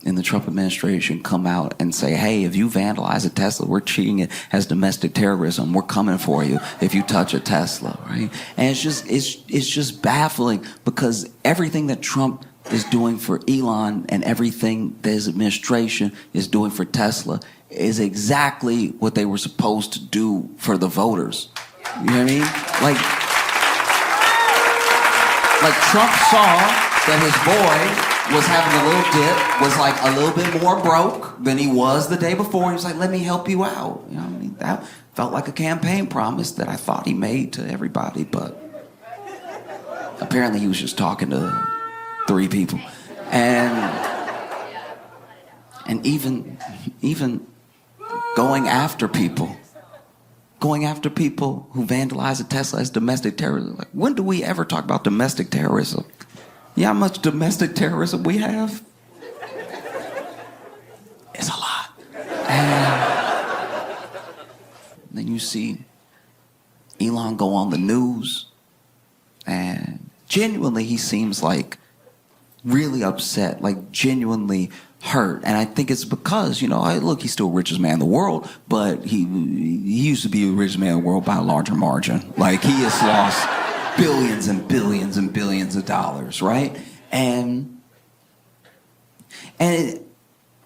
Speaker 3: in the Trump administration come out and say, hey, if you vandalize a Tesla, we're treating it as domestic terrorism. We're coming for you if you touch a Tesla, right? And it's just baffling because everything that Trump is doing for Elon and everything that his administration is doing for Tesla is exactly what they were supposed to do for the voters. You know what I mean? Like Trump saw that his boy was having a little dip, was like a little bit more broke than he was the day before. He was like, let me help you out. You know what I mean? That felt like a campaign promise that I thought he made to everybody, but apparently he was just talking to 3 people. And even going after people who vandalize a Tesla as domestic terrorism. Like, when do we ever talk about domestic terrorism? You know how much domestic terrorism we have? It's a lot. And then you see Elon go on the news, and genuinely he seems like really upset, like genuinely hurt. And I think it's because, you know, look, he's still the richest man in the world, but he used to be the richest man in the world by a larger margin. Like, he has lost billions and billions and billions of dollars, right? And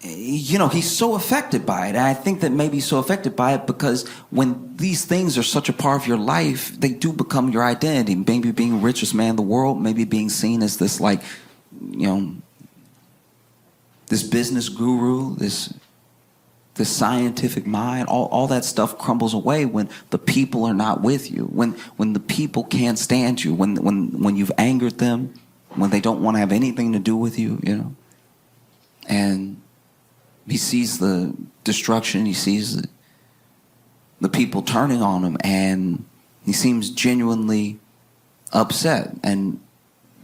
Speaker 3: you know, he's so affected by it. And I think that maybe he's so affected by it because when these things are such a part of your life, they do become your identity. Maybe being richest man in the world, maybe being seen as this, like, you know, this business guru, this scientific mind, all that stuff crumbles away when the people are not with you, when the people can't stand you, when you've angered them, when they don't want to have anything to do with you, you know. And he sees the destruction, he sees the people turning on him, and he seems genuinely upset. And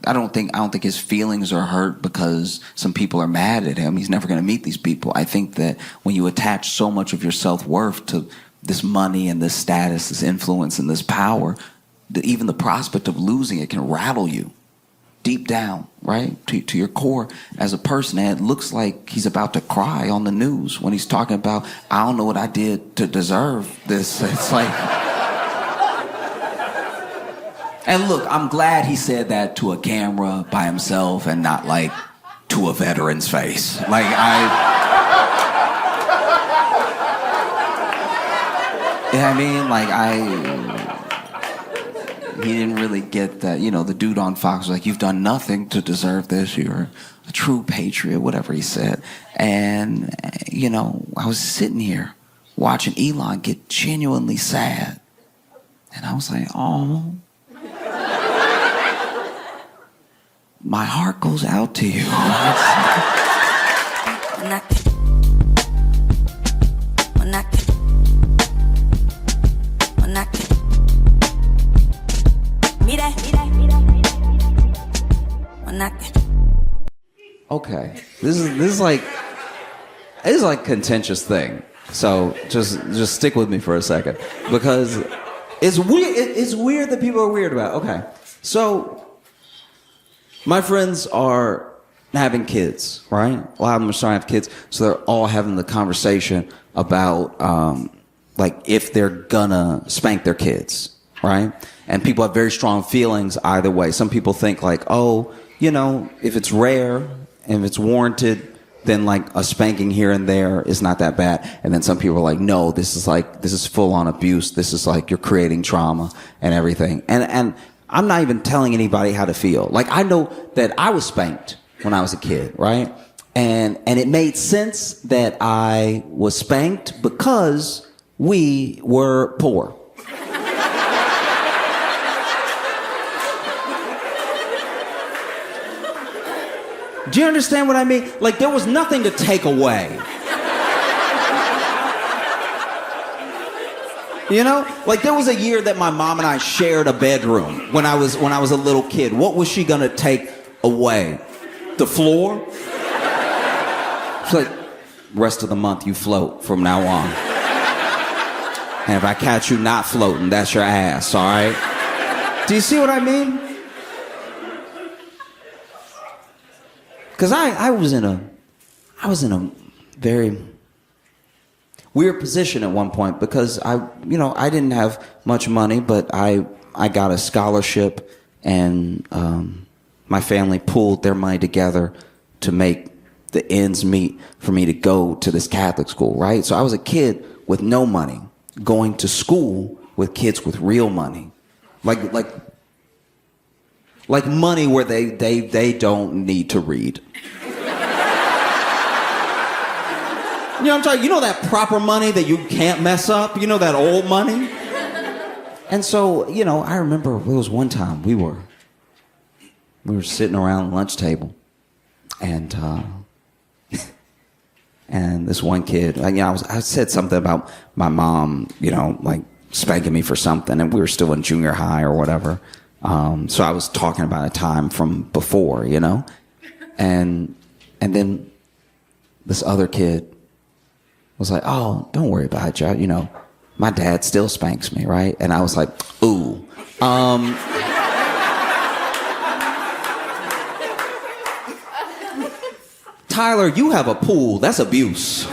Speaker 3: I don't think his feelings are hurt because some people are mad at him. He's never going to meet these people. I think that when you attach so much of your self-worth to this money and this status, this influence and this power, that even the prospect of losing it can rattle you deep down, right? To your core as a person. And it looks like he's about to cry on the news when he's talking about, I don't know what I did to deserve this. It's like... And look, I'm glad he said that to a camera by himself and not like to a veteran's face. Like I mean, like he didn't really get that, you know, the dude on Fox was like, you've done nothing to deserve this. You're a true patriot, whatever he said. And, you know, I was sitting here watching Elon get genuinely sad. And I was like, oh, my heart goes out to you. Okay, this is like a contentious thing. So just stick with me for a second because it's weird. It's weird that people are weird about it. Okay, so my friends are having kids, right? A lot of them are starting to have kids, so they're all having the conversation about like if they're gonna spank their kids, right? And people have very strong feelings either way. Some people think like, oh, you know, if it's rare and if it's warranted, then like a spanking here and there is not that bad. And then some people are like, no, this is full on abuse. This is like you're creating trauma and everything. And I'm not even telling anybody how to feel. Like I know that I was spanked when I was a kid, right? And it made sense that I was spanked because we were poor. Do you understand what I mean? Like, there was nothing to take away. You know? Like, there was a year that my mom and I shared a bedroom when I was a little kid. What was she gonna take away? The floor? She's like, rest of the month you float from now on. And if I catch you not floating, that's your ass, all right? Do you see what I mean? Because I was in a very weird position at one point because I didn't have much money, but I got a scholarship and my family pooled their money together to make the ends meet for me to go to this Catholic school, right? So I was a kid with no money going to school with kids with real money, like money where they don't need to read. You know what I'm talking? You know that proper money that you can't mess up? You know that old money? And so, you know, I remember there was one time we were sitting around the lunch table and and this one kid, I said something about my mom, you know, like spanking me for something, and we were still in junior high or whatever. So I was talking about a time from before, you know, and then this other kid was like, oh, don't worry about it, Joe. You know, my dad still spanks me, right? And I was like, ooh. Tyler, you have a pool. That's abuse.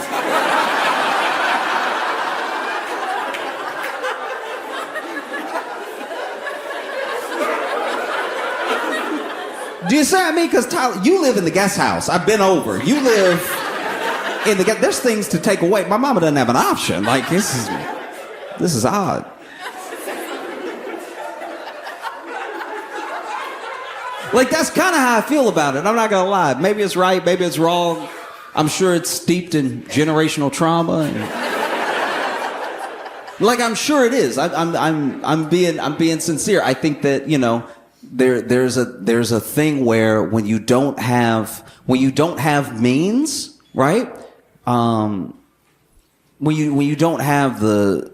Speaker 3: Do you see what I mean? Because Tyler, you live in the guest house. I've been over. You live in the guest. There's things to take away. My mama doesn't have an option. Like this is odd. Like that's kind of how I feel about it. I'm not gonna lie. Maybe it's right. Maybe it's wrong. I'm sure it's steeped in generational trauma. Like I'm sure it is. I'm being sincere. I think that there's a thing where when you don't have means, right? When you don't have the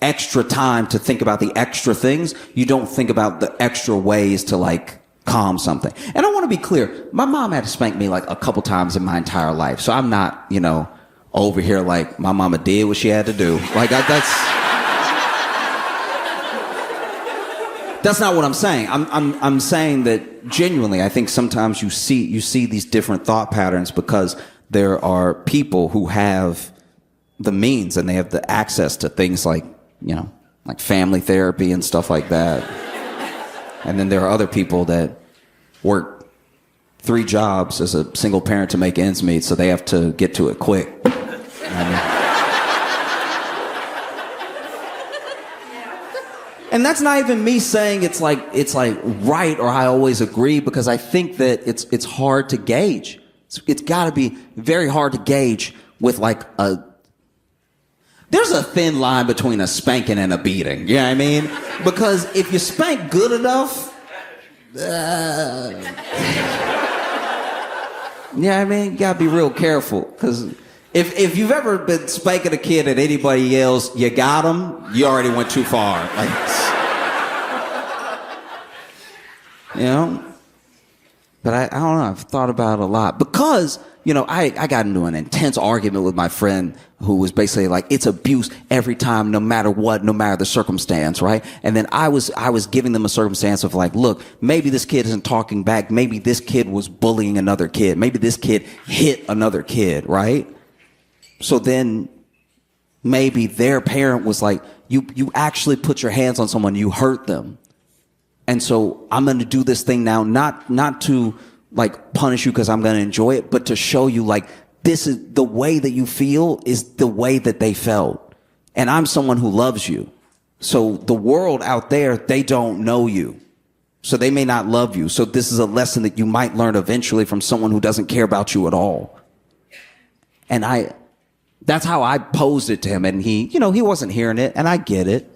Speaker 3: extra time to think about the extra things, you don't think about the extra ways to like calm something. And I want to be clear, my mom had to spank me like a couple times in my entire life. So I'm not, over here like my mama did what she had to do. Like that's not what I'm saying. I'm saying that genuinely, I think sometimes you see these different thought patterns because there are people who have the means and they have the access to things like, like family therapy and stuff like that.
Speaker 1: And then there are other people that work 3 jobs as a single parent to make ends meet, so they have to get to it quick. And that's not even me saying it's like right or I always agree, because I think that it's hard to gauge. It's got to be very hard to gauge with like there's a thin line between a spanking and a beating. You know what I mean? Because if you spank good enough, yeah, I mean, you gotta be real careful, because if you've ever been spanking a kid and anybody yells, "You got him," you already went too far. Like, you know? But I don't know, I've thought about it a lot. Because, you know, I got into an intense argument with my friend who was basically like, it's abuse every time, no matter what, no matter the circumstance, right? And then I was giving them a circumstance of like, look, maybe this kid isn't talking back. Maybe this kid was bullying another kid. Maybe this kid hit another kid, right? So then maybe their parent was like, you actually put your hands on someone, you hurt them. And so I'm going to do this thing now, not to like punish you because I'm going to enjoy it, but to show you like this is the way that you feel is the way that they felt. And I'm someone who loves you. So the world out there, they don't know you. So they may not love you. So this is a lesson that you might learn eventually from someone who doesn't care about you at all. And that's how I posed it to him. And he wasn't hearing it. And I get it.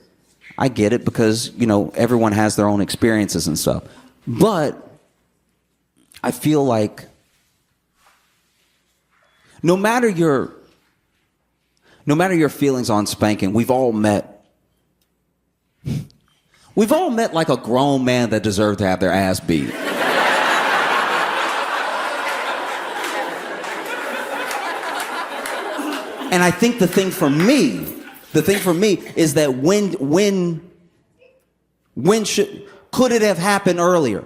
Speaker 1: Because, you know, everyone has their own experiences and stuff. But I feel like no matter your feelings on spanking, we've all met like a grown man that deserved to have their ass beat. And I think the thing for me is that could it have happened earlier?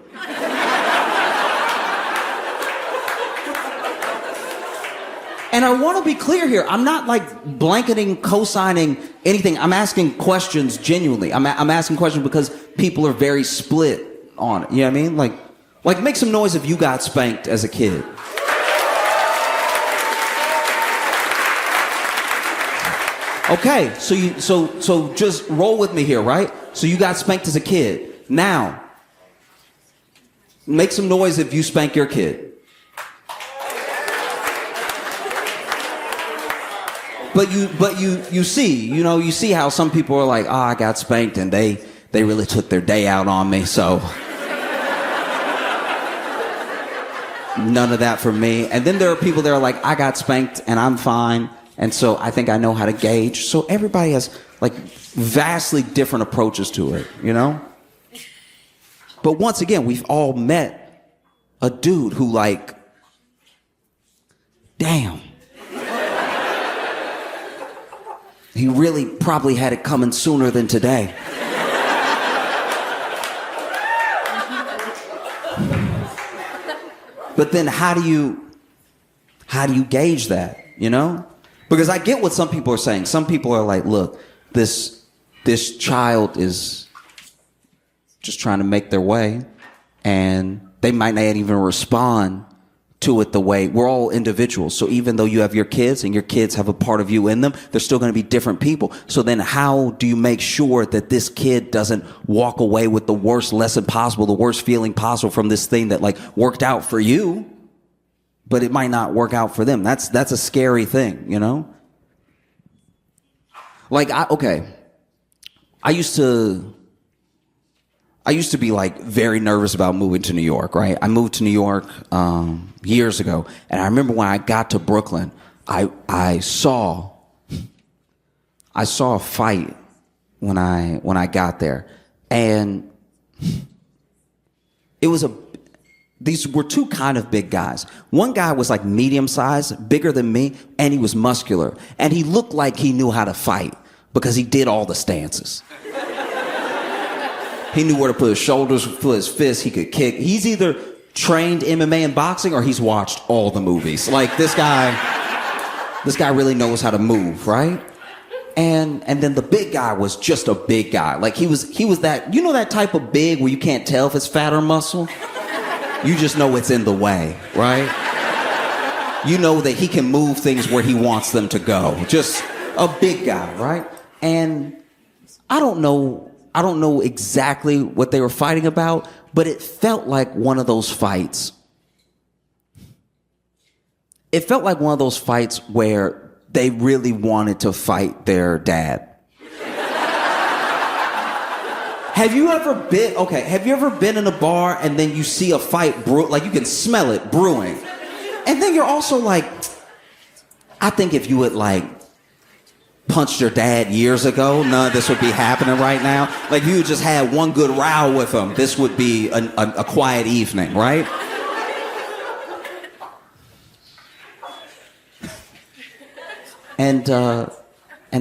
Speaker 1: And I want to be clear here. I'm not like blanketing, co-signing anything. I'm asking questions genuinely. I'm asking questions because people are very split on it. You know what I mean? Like make some noise if you got spanked as a kid. Okay, so just roll with me here, right? So you got spanked as a kid. Now, make some noise if you spank your kid. But you see how some people are like, I got spanked and they really took their day out on me, so none of that for me. And then there are people that are like, I got spanked and I'm fine. And so I think I know how to gauge. So everybody has like vastly different approaches to it, you know? But once again, we've all met a dude who like, damn. He really probably had it coming sooner than today. But then how do you gauge that, you know? Because I get what some people are saying. Some people are like, look, this child is just trying to make their way, and they might not even respond to it the way. We're all individuals. So even though you have your kids and your kids have a part of you in them, they're still going to be different people. So then how do you make sure that this kid doesn't walk away with the worst lesson possible, the worst feeling possible from this thing that like worked out for you, but it might not work out for them? That's a scary thing, you know? Like, I used to be like very nervous about moving to New York, right? I moved to New York years ago, and I remember when I got to Brooklyn, I saw a fight when I got there, and these were two kind of big guys. One guy was like medium sized, bigger than me, and he was muscular, and he looked like he knew how to fight because he did all the stances. He knew where to put his shoulders, put his fists, he could kick. He's either trained MMA and boxing or he's watched all the movies. Like this guy really knows how to move, right? And then the big guy was just a big guy. Like he was that, you know, that type of big where you can't tell if it's fat or muscle? You just know it's in the way, right? You know that he can move things where he wants them to go. Just a big guy, right? And I don't know exactly what they were fighting about, but it felt like one of those fights. It felt like one of those fights where they really wanted to fight their dad. Have you ever been in a bar and then you see a fight like you can smell it brewing? And then you're also like, I think if you had like punched your dad years ago, none of this would be happening right now. Like if you just had one good row with him, this would be a quiet evening, right? And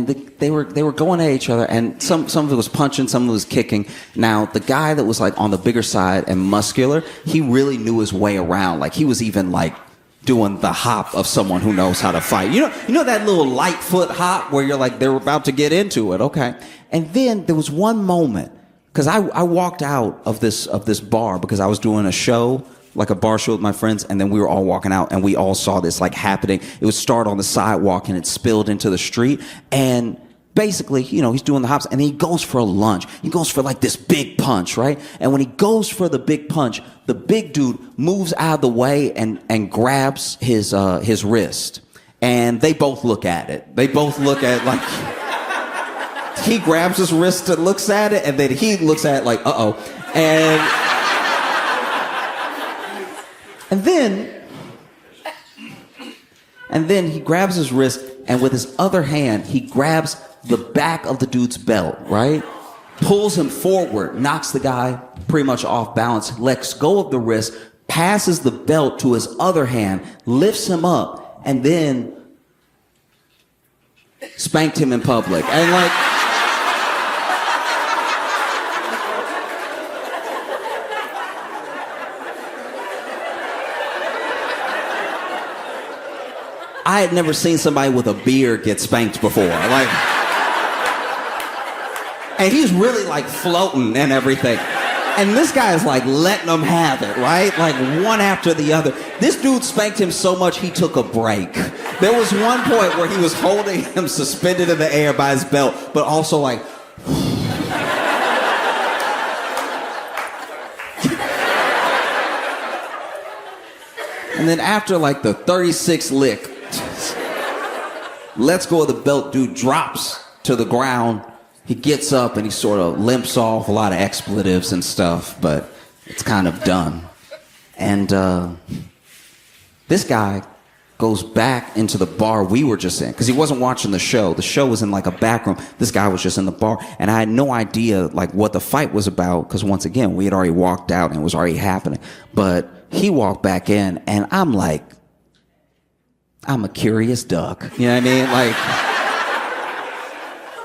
Speaker 1: they were going at each other, and some of it was punching, some of it was kicking. Now the guy that was like on the bigger side and muscular, he really knew his way around. Like he was even like doing the hop of someone who knows how to fight. You know that little light foot hop where you're like they're about to get into it, okay? And then there was one moment because I walked out of this bar because I was doing a show. Like a bar show with my friends, and then we were all walking out, and we all saw this like happening. It would start on the sidewalk, and it spilled into the street. And basically, you know, he's doing the hops, and he goes for a lunge. He goes for like this big punch, right? And when he goes for the big punch, the big dude moves out of the way and grabs his wrist. And they both look at it. They both look at like he grabs his wrist and looks at it, and then he looks at it like, uh-oh. And then he grabs his wrist, and with his other hand, he grabs the back of the dude's belt, right? Pulls him forward, knocks the guy pretty much off balance, lets go of the wrist, passes the belt to his other hand, lifts him up, and then spanked him in public. And like... I had never seen somebody with a beard get spanked before. Like, and he's really like floating and everything. And this guy is like letting them have it, right? Like one after the other. This dude spanked him so much he took a break. There was one point where he was holding him suspended in the air by his belt, but also like... And then after like the 36th lick, lets go of the belt, dude drops to the ground. He gets up and he sort of limps off, a lot of expletives and stuff, but it's kind of done. And this guy goes back into the bar we were just in, because he wasn't watching the show. The show was in like a back room. This guy was just in the bar, and I had no idea like what the fight was about, because once again, we had already walked out and it was already happening. But he walked back in, and I'm like, I'm a curious duck. You know what I mean? Like,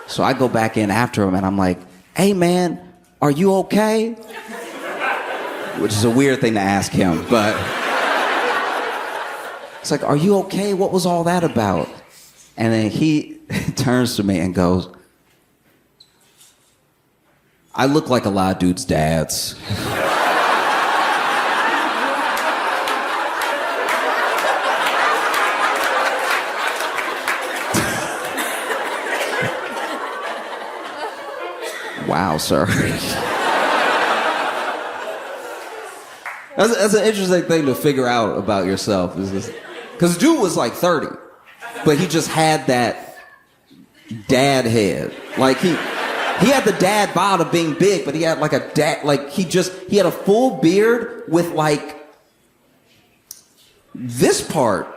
Speaker 1: so I go back in after him and I'm like, hey man, are you okay? Which is a weird thing to ask him, but it's like, are you okay? What was all that about? And then he turns to me and goes, I look like a lot of dudes' dads. Wow, sir. That's an interesting thing to figure out about yourself. Because dude was like 30, but he just had that dad head. Like he had the dad bod of being big, but he had like a dad, like he had a full beard with like this part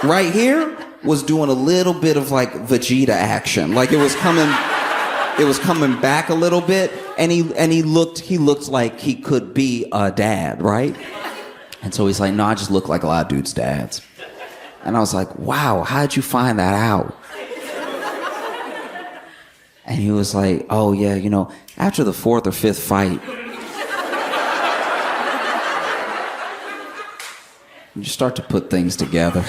Speaker 1: right here was doing a little bit of like Vegeta action. Like it was coming back a little bit, and he looked like he could be a dad, right? And so he's like, no, I just look like a lot of dudes' dads. And I was like, wow, how'd you find that out? And he was like, oh yeah, you know, after the 4th or 5th fight, you start to put things together.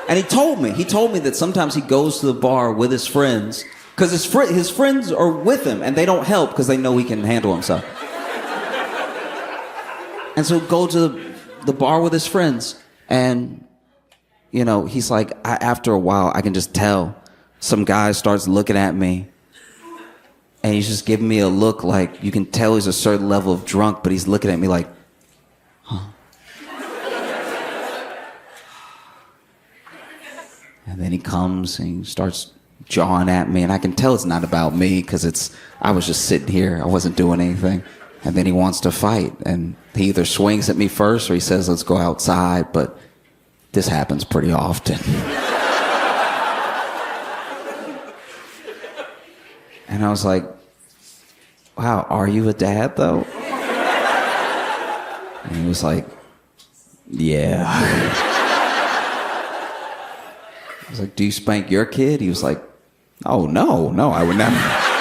Speaker 1: And he told me that sometimes he goes to the bar with his friends because his friends are with him and they don't help because they know he can handle himself. And so go to the bar with his friends, and he's like, after a while, I can just tell some guy starts looking at me, and he's just giving me a look like you can tell he's a certain level of drunk, but he's looking at me like, huh. And then he comes and he starts jawing at me, and I can tell it's not about me because I was just sitting here, I wasn't doing anything. And then he wants to fight, and he either swings at me first or he says, let's go outside, but this happens pretty often. And I was like, wow, are you a dad, though? And he was like, yeah. I was like, do you spank your kid? He was like, oh, no, I would never.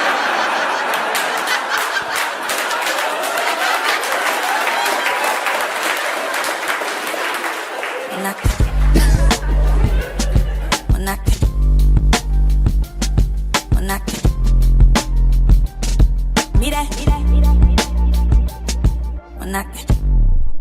Speaker 4: Not